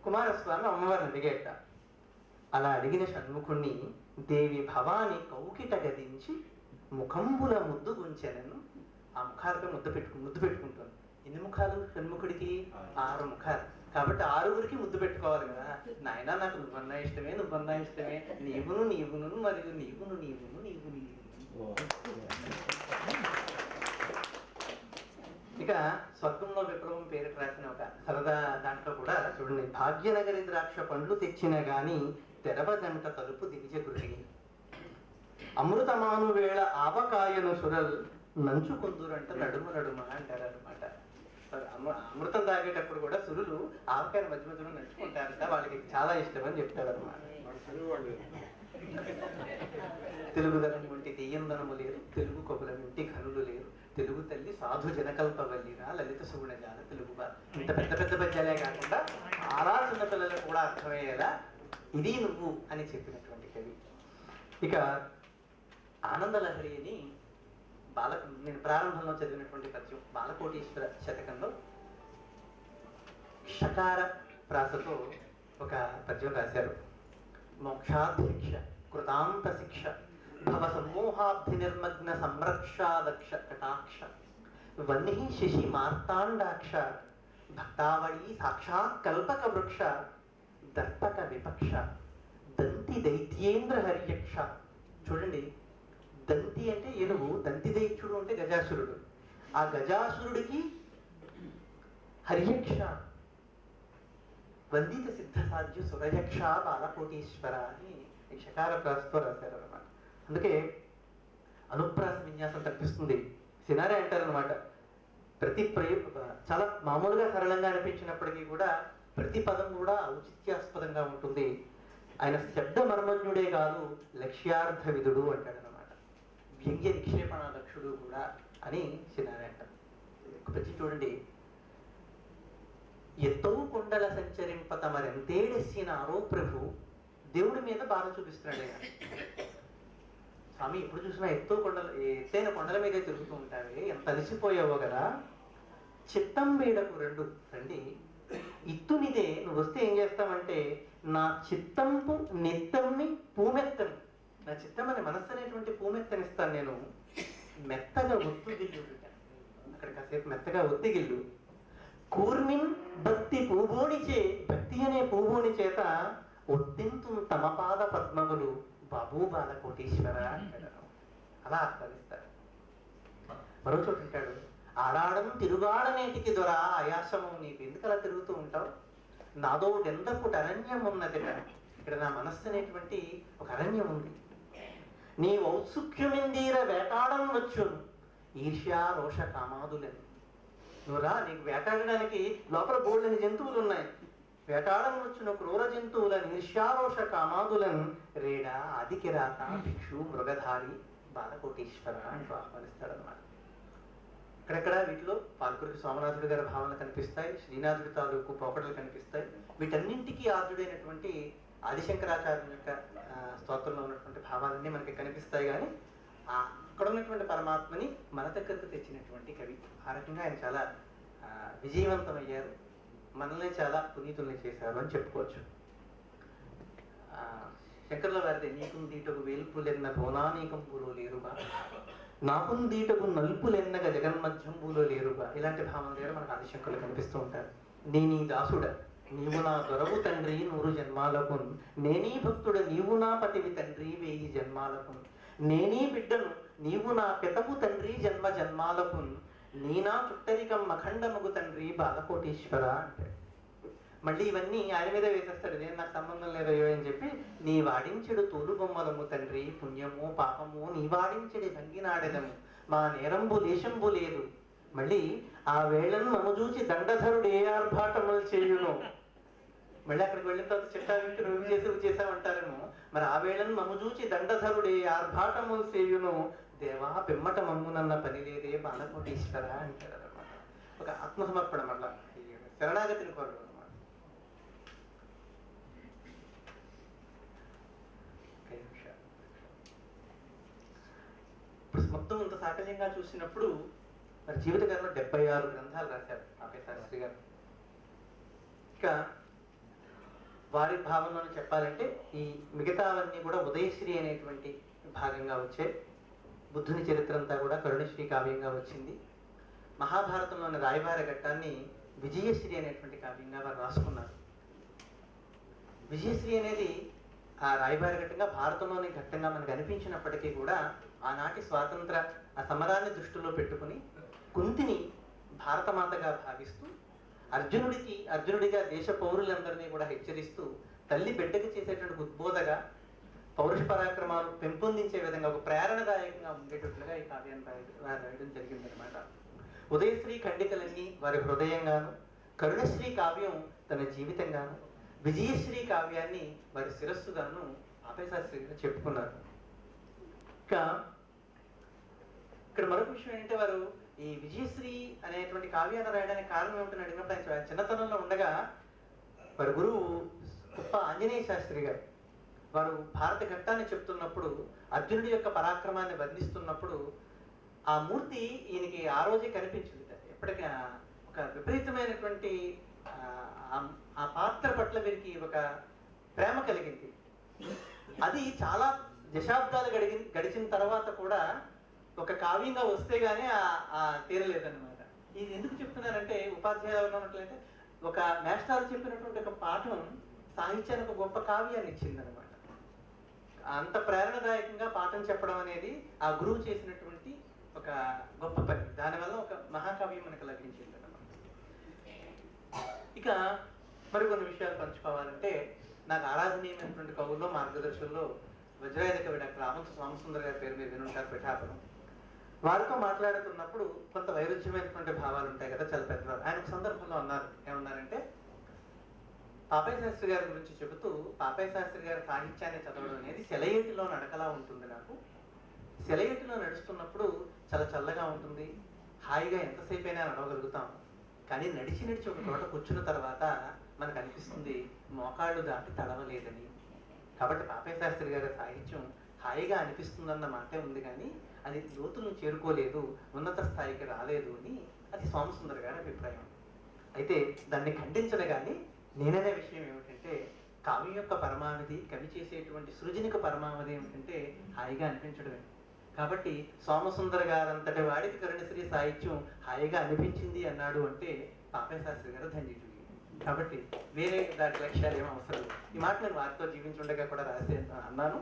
కుమారస్వామి అమ్మవారిని అడిగేట. అలా అడిగిన షణ్ముఖుణ్ణి దేవి భవాని కౌకిట గదించి ముఖంబుల ముద్దు గుంచెనను. ఆ ముఖాలపై ముద్దు పెట్టుకుంటుంది. ఎన్ని ముఖాలు షణ్ముఖుడికి? 6 ముఖాలు. కాబట్టి 6గురికి ముద్దు పెట్టుకోవాలి కదా. నాయన నాకు నువ్వన్నా ఇష్టమే, నువ్వన్నా ఇష్టమే, నీవును నీవును మరియు నీవును నీవును నీవు నీవు. ఇక స్వర్గంలో విప్లవం పేరిట రాసిన ఒక సరదా దాంట్లో కూడా చూడండి, భాగ్యనగరి ద్రాక్ష పండ్లు తెచ్చిన గాని తెరవదంట తలుపు దివిజ గృహిణి, అమృతమాను వేళ ఆవకాయను సురల్ నంచుకుందురంట నడుమ నడుమ అంటారు అనమాట. అమృతం తాగేటప్పుడు కూడా సురులు ఆవకాయను మధ్య మధ్యలో నంచుకుంటారంట, వాళ్ళకి చాలా ఇష్టం అని చెప్తారు అనమాట. తెలుగుదనం వంటి దెయ్యందనము లేరు, తెలుగు కొబుల వంటి ఘనులు లేరు, తెలుగు తల్లి సాధు జనకల్పవల్లిరా లలిత సుగుణజాల తెలుగు. ఇంత పెద్ద పెద్ద పద్యాలే కాకుండా చాలా చిన్న పిల్లలకు కూడా అర్థమయ్యేలా ఇది నువ్వు అని చెప్పినటువంటి కవి. ఇక ఆనందలహరి అని నేను ప్రారంభంలో చదివినటువంటి పద్యం బాలకోటీశ్వర శతకంలో షకార ప్రాసతో ఒక పద్యం రాశారు. మోక్షాధ్యక్ష కృతాంత శిక్ష భవ సమ్మోహాబ్ధి నిర్మగ్న సంరక్షాదక్ష కటాక్ష వన్హి శశి మార్తాండాక్ష భక్తావళి సాక్షాత్ కల్పక వృక్ష దర్పక విపక్ష దంతి దైత్యేంద్ర హర్యక్ష. చూడండి, దంతి అంటే ఏనుగు, దంతి దైత్యుడు అంటే గజాసురుడు. ఆ గజాసురుడికి హర్యక్ష వందిత సిద్ధ సాధ్య సురయక్ష బాలకోటీశ్వర అని షకార ప్రాసతో రాశారు అనమాట. అందుకే అనుప్రాస విన్యాసం తప్పిస్తుంది. సినారే అంటారనమాట, ప్రతి చాలా మామూలుగా సరళంగా అనిపించినప్పటికీ కూడా ప్రతి పదం కూడా ఔచిత్యాస్పదంగా ఉంటుంది. ఆయన శబ్ద మర్మజ్ఞుడే కాదు లక్ష్యార్థ విధుడు అంటాడనమాట. వ్యంగ్య నిక్షేపణ దక్షుడు కూడా అని సినారే అంటారు. పచ్చి చూడండి, ఎత్తో కొండల సంచరింప తమరెంతేడెస్సినారో ప్రభు. దేవుడి మీద బాధ చూపిస్తున్నాడు ఆయన. స్వామి ఎప్పుడు చూసినా ఎత్తైన కొండల మీదే తిరుగుతూ ఉంటావే, ఎంత అలసిపోయావో కదా. చిత్తం వీడకు రండి, ఇత్తునిదే నువ్వు వస్తే ఏం చేస్తామంటే నా చిత్తంపు నిత్తమ్మి పూమెత్తని, నా చిత్తం అనే మనస్సు అనేటువంటి పూమెత్తనిస్తాను నేను. మెత్తగా ఒత్తుగిల్లు, అక్కడ కాసేపు మెత్తగా ఒత్తిగిల్లు. కూర్మిన్ భక్తి పూబోనిచే, భక్తి అనే పూబోని చేత ఒత్తింతు తమ పాద పద్మములు బాబు బాలకోటీశ్వర అంటాడు. అలా ఆస్వాదిస్తారు. మరో చోటు అంటాడు, ఆడాడం తిరుగాడనేటికి దొర ఆయాసము నీకు, ఎందుకు అలా తిరుగుతూ ఉంటావు? నాదోడెందకుట అరణ్యం ఉన్నదిట. ఇక్కడ నా మనస్సు అనేటువంటి ఒక అరణ్యం ఉంది. నీ ఔత్సుఖ్యమిందీర వేటాడం వచ్చును ఈర్ష్యా రోష కామాదులని. నువ్వురా, నీకు వేటాడడానికి లోపల బోల్డని జంతువులు ఉన్నాయి. వేటాడం వచ్చిన క్రూర జంతువులను ఈర్ష్యారోష కామాదులను రేడా ఆదికిరాత భిక్షు మృగధారి బాలకోటీశ్వర అంటూ ఆహ్వానిస్తాడనమాట. ఇక్కడెక్కడ వీటిలో పాల్కురికి సోమనాథుడి గారి భావనలు కనిపిస్తాయి, శ్రీనాథుడి తాలూకు పోకడలు కనిపిస్తాయి. వీటన్నింటికీ ఆద్యుడైనటువంటి ఆదిశంకరాచార్యుల యొక్క స్తోత్రంలో ఉన్నటువంటి భావాలన్నీ మనకి కనిపిస్తాయి. కానీ అక్కడ ఉన్నటువంటి పరమాత్మని మన దగ్గరకు తెచ్చినటువంటి కవి. ఆ రకంగా ఆయన చాలా విజయవంతమయ్యారు, మనల్ని చాలా పునీతుల్ని చేశారు అని చెప్పుకోవచ్చు. శంకర్ల వారిది నీకుందీటకు వేల్పులెన్న భోనానీకంబులో లేరుగా, నాకుందీటకు నలుపులెన్నగ జగన్మధ్యంబులో లేరుగా, ఇలాంటి భావన దగ్గర మనకు ఆదిశంకర్లు కనిపిస్తూ ఉంటారు. నీ దాసుడ నీవు నా దొరవు తండ్రి 100 జన్మాలకు, నేనీ భక్తుడు నీవు నా పతివి తండ్రి 1000 జన్మాలకు, నేనీ బిడ్డను నీవు నా పెతపు తండ్రి జన్మ జన్మాలకు, నీనా చుట్టరికం అఖండముగు తండ్రి బాలకోటీశ్వర అంటే. మళ్ళీ ఇవన్నీ ఆయన మీద వేసేస్తాడు, నేను నాకు సంబంధం లేదయ్యో అని చెప్పి, నీ వాడించెడు తోలు బొమ్మలము తండ్రి పుణ్యము పాపము నీ వాడించెడి భంగినాడెదము, మా నేరంబు లేశంబు లేదు. మళ్ళీ ఆ వేళను మమజూచి దండధరుడు ఏ ఆర్భాటములు చేయును. మళ్ళీ అక్కడికి వెళ్ళిన తర్వాత చిట్టా వింటూ నువ్వు చేసామంటారేమో. మరి ఆ వేళను మమజూచి దండధరుడు ఏ ఆర్భాటములు చేయును, దేవా పిమ్మట మమ్మునన్న పని లేదే బాలకోటీశ్వర అంటారు అనమాట. ఒక ఆత్మసమర్పణ మళ్ళా శరణాగతిని కోరడం అనమాట. ఇప్పుడు మొత్తం ఇంత సాకల్యంగా చూసినప్పుడు మరి జీవితకాలంలో 76 గ్రంథాలు రాశారు పాపయ్య శాస్త్రి గారు. ఇక వారి భావంలో చెప్పాలంటే ఈ మిగతావన్నీ కూడా ఉదయశ్రీ అనేటువంటి భాగంగా వచ్చే, బుద్ధుని చరిత్ర అంతా కూడా కరుణశ్రీ కావ్యంగా వచ్చింది. మహాభారతంలోని రాయబార ఘట్టాన్ని విజయశ్రీ అనేటువంటి కావ్యంగా వారు రాసుకున్నారు. విజయశ్రీ అనేది ఆ రాయబార ఘట్టంగా భారతంలోని ఘట్టంగా మనకు అనిపించినప్పటికీ కూడా ఆనాటి స్వాతంత్ర ఆ సమరాన్ని దృష్టిలో పెట్టుకుని కుంతిని భారతమాతగా భావిస్తూ అర్జునుడిగా దేశ పౌరులందరినీ కూడా హెచ్చరిస్తూ తల్లి బిడ్డకి చేసేటువంటి ఉద్బోధగా పౌరుష పరాక్రమాలు పెంపొందించే విధంగా ఒక ప్రేరణదాయకంగా ఉండేటట్లుగా ఈ కావ్యాన్ని రాయడం జరిగిందనమాట. ఉదయశ్రీ ఖండికలన్నీ వారి హృదయంగాను, కరుణశ్రీ కావ్యం తన జీవితంగాను, విజయశ్రీ కావ్యాన్ని వారి శిరస్సుగాను పాపయ్య శాస్త్రి గారు చెప్పుకున్నారు. ఇక్కడ మరొక విషయం ఏంటంటే, వారు ఈ విజయశ్రీ అనేటువంటి కావ్యాన్ని రాయడానికి కారణం ఏమిటని అడిగినప్పుడు ఆయన చిన్నతనంలో ఉండగా వారి గురువు కుప్ప ఆంజనేయ శాస్త్రి గారు వారు భారత ఘట్టాన్ని చెప్తున్నప్పుడు, అర్జునుడి యొక్క పరాక్రమాన్ని వర్ణిస్తున్నప్పుడు ఆ మూర్తి ఈయనకి ఆ రోజే కనిపించింది. ఎప్పటికీ ఒక విపరీతమైనటువంటి ఆ పాత్ర పట్ల వీరికి ఒక ప్రేమ కలిగింది. అది చాలా దశాబ్దాలు గడిచిన తర్వాత కూడా ఒక కావ్యంగా వస్తే గానీ తీరలేదన్నమాట. ఇది ఎందుకు చెప్తున్నారంటే, ఉపాధ్యాయులు ఉన్నట్లయితే ఒక మేస్టారు చెప్పినటువంటి ఒక పాఠం సాహిత్యానికి ఒక గొప్ప కావ్యాన్ని ఇచ్చిందనమాట. అంత ప్రేరణదాయకంగా పాఠం చెప్పడం అనేది ఆ గురువు చేసినటువంటి ఒక గొప్ప పని. దానివల్ల ఒక మహాకావ్యం మనకు లభించింది అన్నమాట. ఇక మరికొన్ని విషయాలు పంచుకోవాలంటే, నాకు ఆరాధనీయమైనటువంటి కవుల్లో మార్గదర్శుల్లో వజ్రాయుధ కవి డాక్టర్ ఆమంత సోమసుందర్ గారి పేరు మీద వినుంటారు, పిఠాపురం. వారితో మాట్లాడుతున్నప్పుడు కొంత వైరుధ్యమైనటువంటి భావాలు ఉంటాయి కదా, చాలా పెద్దవారు. ఆయన ఒక సందర్భంలో ఏమన్నారంటే, పాపయ్య శాస్త్రి గారి గురించి చెబుతూ, పాపయ్య శాస్త్రి గారి సాహిత్యాన్ని చదవడం అనేది సెలయేటిలో నడకలా ఉంటుంది. నాకు సెలయేటిలో నడుస్తున్నప్పుడు చాలా చల్లగా ఉంటుంది, హాయిగా ఎంతసేపు అయినా నడవగలుగుతాం. కానీ నడిచి ఒక చోట కూర్చున్న తర్వాత మనకు అనిపిస్తుంది మోకాళ్ళు దాటి తడవలేదని. కాబట్టి పాపయ్య శాస్త్రి గారి సాహిత్యం హాయిగా అనిపిస్తుందన్న మాటే ఉంది, కానీ అది లోతులను చేరుకోలేదు, ఉన్నత స్థాయికి రాలేదు అని అది సోమసుందర్ గారి అభిప్రాయం. అయితే దాన్ని ఖండించలే. కానీ నేననే విషయం ఏమిటంటే, కావ్యం యొక్క పరమావధి, కవి చేసేటువంటి సృజనిక పరమావధి ఏమిటంటే హాయిగా అనిపించడమే. కాబట్టి సోమసుందర్ గారంతటి వాడికి కరుణశ్రీ సాహిత్యం హాయిగా అనిపించింది అన్నాడు అంటే పాపయ్య శాస్త్రి గారు ధన్యుడు. కాబట్టి వేరే దాని లక్ష్యాలు ఏమో అవసరం లేదు. ఈ మాట నేను వారితో జీవించుండగా కూడా రాసే అన్నాను.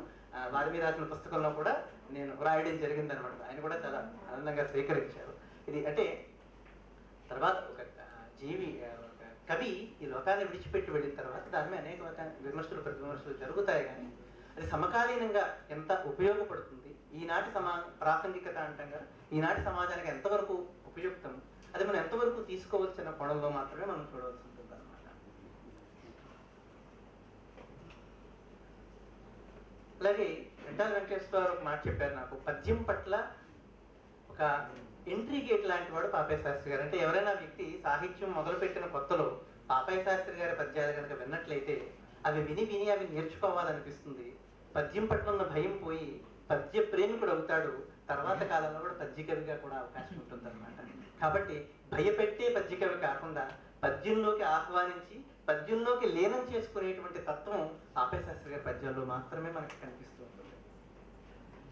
వారి మీద రాసిన పుస్తకంలో కూడా నేను రాయడం జరిగింది అనమాట. ఆయన కూడా చాలా ఆనందంగా స్వీకరించారు. ఇది అంటే తర్వాత ఒక కవి ఈ లోకాన్ని విడిచిపెట్టి వెళ్ళిన తర్వాత దాని మీద అనేక విమర్శలు ప్రతివిమర్శలు జరుగుతాయి, కానీ అది సమకాలీనంగా ఎంత ఉపయోగపడుతుంది, ఈనాటి ప్రాసంగికత అంటాం కదా, ఈనాటి సమాజానికి ఎంతవరకు ఉపయుక్తం, అది మనం ఎంతవరకు తీసుకోవచ్చిన కోణంలో మాత్రమే మనం చూడవలసి ఉంటుంది అన్నమాట. అలాగే రెంటాల వెంకటేశ్వర ఒక మాట చెప్పారు నాకు, పద్యం పట్ల ఒక ఎంట్రీ గేట్ లాంటి వాడు పాపయ్య శాస్త్రి గారు. అంటే ఎవరైనా వ్యక్తి సాహిత్యం మొదలుపెట్టిన కొత్తలో పాపయ్య శాస్త్రి గారి పద్యాలు కనుక విన్నట్లయితే అవి విని అవి నేర్చుకోవాలనిపిస్తుంది. పద్యం పట్ల ఉన్న భయం పోయి పద్య ప్రేమికుడు అవుతాడు. తర్వాత కాలంలో కూడా పద్య కవిగా కూడా అవకాశం ఉంటుంది అనమాట. కాబట్టి భయపెట్టే పద్య కవి కాకుండా పద్యంలోకి ఆహ్వానించి పద్యంలోకి లీనం చేసుకునేటువంటి తత్వం పాపయ్య శాస్త్రి గారి పద్యాల్లో మాత్రమే మనకి కనిపిస్తూ ఉంటుంది.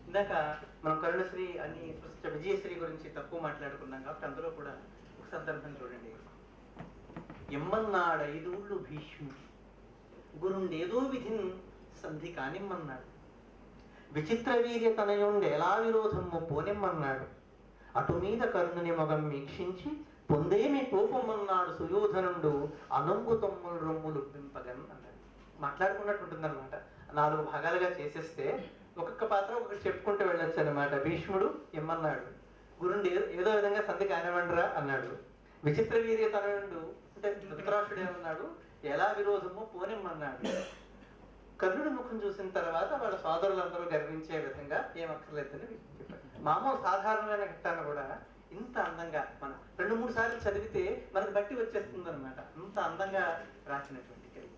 ఇందాక మనం కరుణశ్రీ అని విజయశ్రీ గురించి తక్కువ మాట్లాడుకున్నాం కాబట్టి అందులో కూడా ఒక సందర్భం చూడండి. ఎమ్మన్నాడైదూళ్ళు భీష్ముడు గురుండేదో విధిన్ సంధి కానిమ్మన్నాడు. విచిత్ర వీర్య తనయుండెలా విరోధము పోనిమ్మన్నాడు. అటు మీద కర్ణుని మొగం వీక్షించి పొందేమి కోపమన్నాడు సుయోధనుడు అనంగు తమ్ములు రొమ్ములు పింపగన్ అన్నాడు. మాట్లాడుకున్నట్టు ఉంటుందన్నమాట. 4 భాగాలుగా చేసేస్తే ఒక్కొక్క పాత్ర ఒకటి చెప్పుకుంటూ వెళ్ళొచ్చు అనమాట. భీష్ముడు ఎమ్మన్నాడు, గురుండి ఏదో విధంగా సంధి కానివ్వండిరా అన్నాడు. విచిత్ర వీర్య తనయుడు అంటే ధృతరాష్ట్రుడు ఏమన్నాడు, ఎలా విరోధమో పోనిమ్మన్నాడు. కర్ణుడి ముఖం చూసిన తర్వాత వాళ్ళ సోదరులందరూ గర్వించే విధంగా ఏమక్కర్లేదని చెప్పారు. మామూలు సాధారణమైన ఘట్టాన్ని కూడా ఇంత అందంగా మనం 2-3 సార్లు చదివితే మనకు బట్టి వచ్చేస్తుంది అనమాట. అంత అందంగా రాసినటువంటి కవి.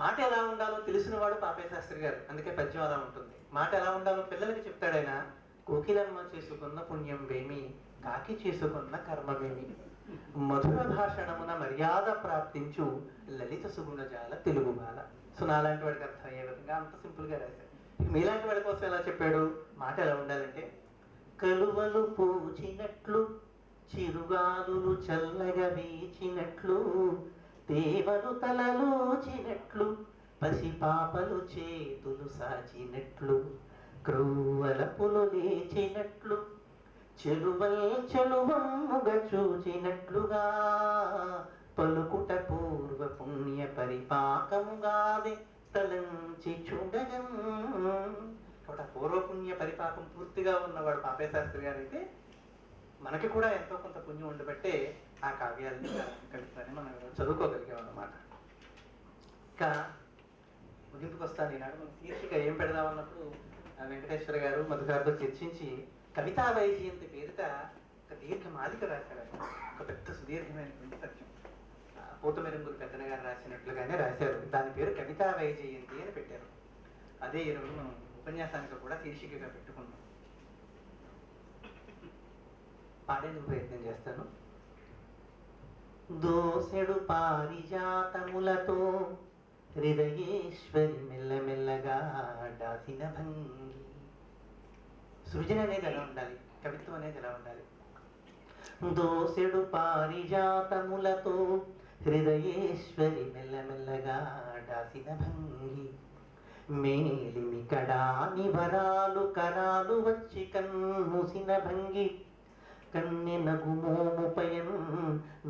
మాట ఎలా ఉండాలో తెలిసినవాడు పాపయ్య శాస్త్రి గారు, అందుకే పద్యం అలా ఉంటుంది. మాట ఎలా ఉండాలో పిల్లలకి చెప్తాడైనా. కోకిలమ్మ చేసుకున్న పుణ్యం వేమి, కాకి చేసుకున్న కర్మమేమి, మధుర భాషణమున మర్యాద ప్రాప్తించు లలిత సుగుణజాల తెలుగు బాల. సో నాలాంటి వాడికి అర్థం అయ్యే విధంగా అంత సింపుల్ గా రాశారు. మీలాంటి వాడి కోసం ఎలా చెప్పాడు? మాట ఎలా ఉండాలంటే, కలువలు పూచినట్లు, చిరుగాలులు చల్లగా వీచినట్లు, దేవలు తలలోచినట్లు, పసిపాపలు చేతులు సాచినట్లు, క్రూవలపులు లేచినట్లు, చెలువల్ చెలువమ్ముగా చూచినట్లుగా, పలుకుట పూర్వ పుణ్య పరిపాకముగాదే తలంచి చూడగన్. కాబట్టి పూర్వపుణ్య పరిపాకం పూర్తిగా ఉన్నవాడు పాపయ్య శాస్త్రి గారు అయితే మనకి కూడా ఎంతో కొంత పుణ్యం ఉండబట్టే ఆ కావ్యాలని కవిత్వాన్ని మనం చదువుకోగలిగాం అన్నమాట. ఇంకా ముగింపుకి వస్తాను. ఈనాడు మనం శీర్షిక ఏం పెడదామన్నప్పుడు వెంకటేశ్వర గారు మధుగారితో చర్చించి కవితా వైజయంతి పేరిట ఒక దీర్ఘమాలిక రాశారు. ఒక పెద్ద సుదీర్ఘమైనటువంటి పద్యం పోతుమెరుంగురు పెద్దన గారు రాసినట్లుగానే రాశారు. దాని పేరు కవితా వైజయంతి అని పెట్టారు. అదే ఈరోజు మనం ఉపన్యాసానికి కూడా శీర్షికగా పెట్టుకున్నాం. పాడేందుకు ప్రయత్నం చేస్తాను. దోసెడు పారిజాతములతో హృదయేశ్వరి మెల్లమెల్లగా దాసిన భంగి. సృజన అనేది ఎలా ఉండాలి, కవిత్వం అనేది ఎలా ఉండాలి? దోసెడు పారిజాతములతో హృదయేశ్వరి మెల్లమెల్లగా దాసిన భంగి, మేలిమి కడాని వరాలు కరాలు వచ్చి కన్నుసిన భంగి, కన్నె నగుమోముపయన్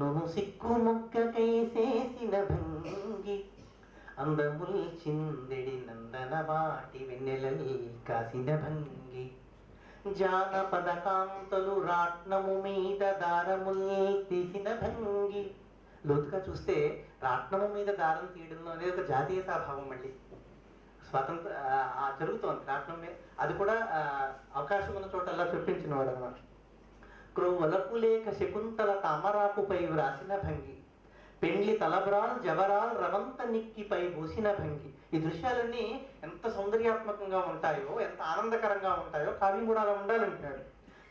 నొను సిక్కు మొక్కకైసేసిన భంగి, అందముల్ చిందెడి నందన వాటి వెన్నెలల్ కాసిన భంగి, జానపద కాంతలు రాట్నము మీద దారముల్ తీసిన భంగి. లోతుగా చూస్తే రాట్నము మీద దారం తీయడంలో అనేది ఒక జాతీయతాభావం. మళ్ళీ స్వాతంత్ర జరుగుతోంది రాట్నం మీద. అది కూడా అవకాశం ఉన్న చోటల్లా చూపించిన వాడు అనమాట. క్రోవలపు లేక శకుంతల తామరాకుపై వ్రాసిన భంగి, పెండ్లి తలబ్రాల్ జవరాల్ రవంత నిక్కిపై పూసిన భంగి. ఈ దృశ్యాలన్నీ ఎంత సౌందర్యాత్మకంగా ఉంటాయో, ఎంత ఆనందకరంగా ఉంటాయో కావ్యం కూడా అలా ఉండాలంటున్నాడు.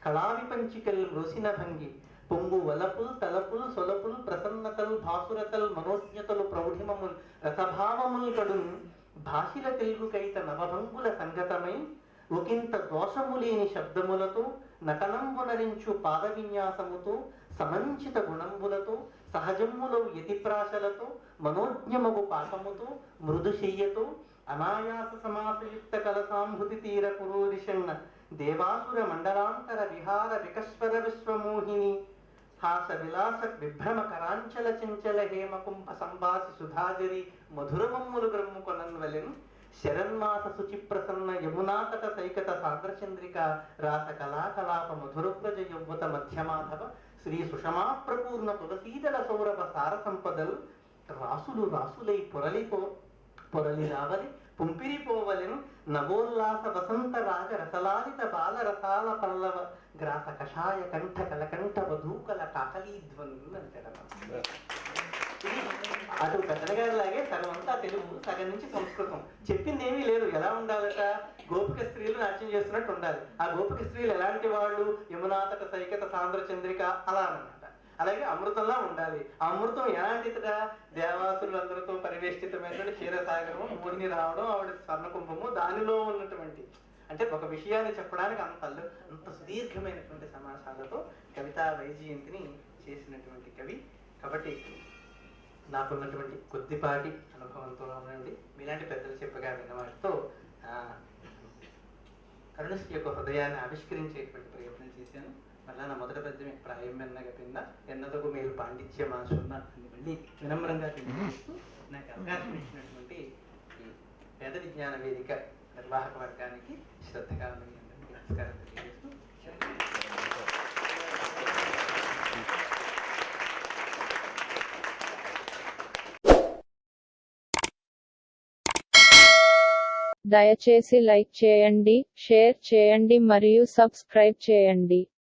కళావి పంచికల్ రోసిన భంగి, పొంగు వలపుల్ తలపుల్ సొలపుల్ ప్రసన్నతల్ భాసురతల్ మనోజ్ఞతలు ప్రౌఢిమముల్ రసభావముల్ కడున్, భాషిల తెలుగుకైత నవభంగుల సంగతమై ఒకంత దోషము లేని శబ్దములతో నటనంబునరించు పాద విన్యాసముతో సమంచిత గుణంబులతో సహజమ్ములో యతిప్రాశలతో మనోజ్ఞమగు పాకముతో మృదుశయ్యతో అనాయాస సమాసయుక్త కలసాంభుతి తీర పురోరిషన్న దేవాసుర మండలాంతర విహార వికస్వర విశ్వమోహిని హాస విలాస విభ్రమ కరాంచల చంచల హేమకుంభ సంభాసి సుధాజరి మధురమమ్ములు బ్రహ్ము కొనన్వలెన్ శరన్మాస శుచి ప్రసన్న యమునాతట సైకత సాంద్రచంద్రిక రాస కళాకలాప మధురప్రజ యౌవత మధ్యమాధవ శ్రీ సుషమా ప్రపూర్ణ తులసీదల సౌరభ సార సంపదల్ రాసులు రాసులై పొరలి రావలి పుంపిరిపోవలెన్ నవోల్లాస వసంత రాజ రసలాలిత బాల రసాల పల్లవ గ్రాస కషాయ కంఠ కలకంఠ వధూకల కాకలీధ్వనులు అంటాడు. అటు పెద్దగారి లాగే సగం అంతా తెలుగు, సగం నుంచి సంస్కృతం. చెప్పింది ఏమీ లేదు. ఎలా ఉండాలట? గోపిక స్త్రీలు నాట్యం చేస్తున్నట్టు ఉండాలి. ఆ గోపిక స్త్రీలు ఎలాంటి వాళ్ళు? యమునాతట సైకత సాంద్ర చంద్రిక అలా అన్నమాట. అలాగే అమృతంలా ఉండాలి. ఆ అమృతం ఎలాంటిదిట? దేవాసులందరితో పరివేష్టితమైనటువంటి క్షీరసాగరము, మోహిని రావడం, ఆవిడ స్వర్ణకుంభము, దానిలో ఉన్నటువంటి అంటే ఒక విషయాన్ని చెప్పడానికి అంత సుదీర్ఘమైనటువంటి సమాసాలతో కవితా వైజయంతిని చేసినటువంటి కవి కాబట్టి నాకున్నటువంటి కొద్దిపాటి అనుభవంతో నుండి మీలాంటి పెద్దలు చెప్పగా విన్న వాటితో కరుణశ్రీ యొక్క హృదయాన్ని ఆవిష్కరించేటువంటి ప్రయత్నం చేశాను. మళ్ళా నా మొదటి పద్యమే ప్రాయం ఎన్నగ పిన్న ఎన్నదకు మేలు పాండిత్యమా సున్న అని మళ్ళీ వినమ్రంగా తెలియజేస్తూ నాకు అవకాశం ఇచ్చినటువంటి ఈ వేద విజ్ఞాన వేదిక నిర్వాహక వర్గానికి శ్రద్ధగా నమస్కారం తెలియజేస్తూ దయచేసి లైక్ చేయండి, షేర్ చేయండి మరియు సబ్స్క్రైబ్ చేయండి.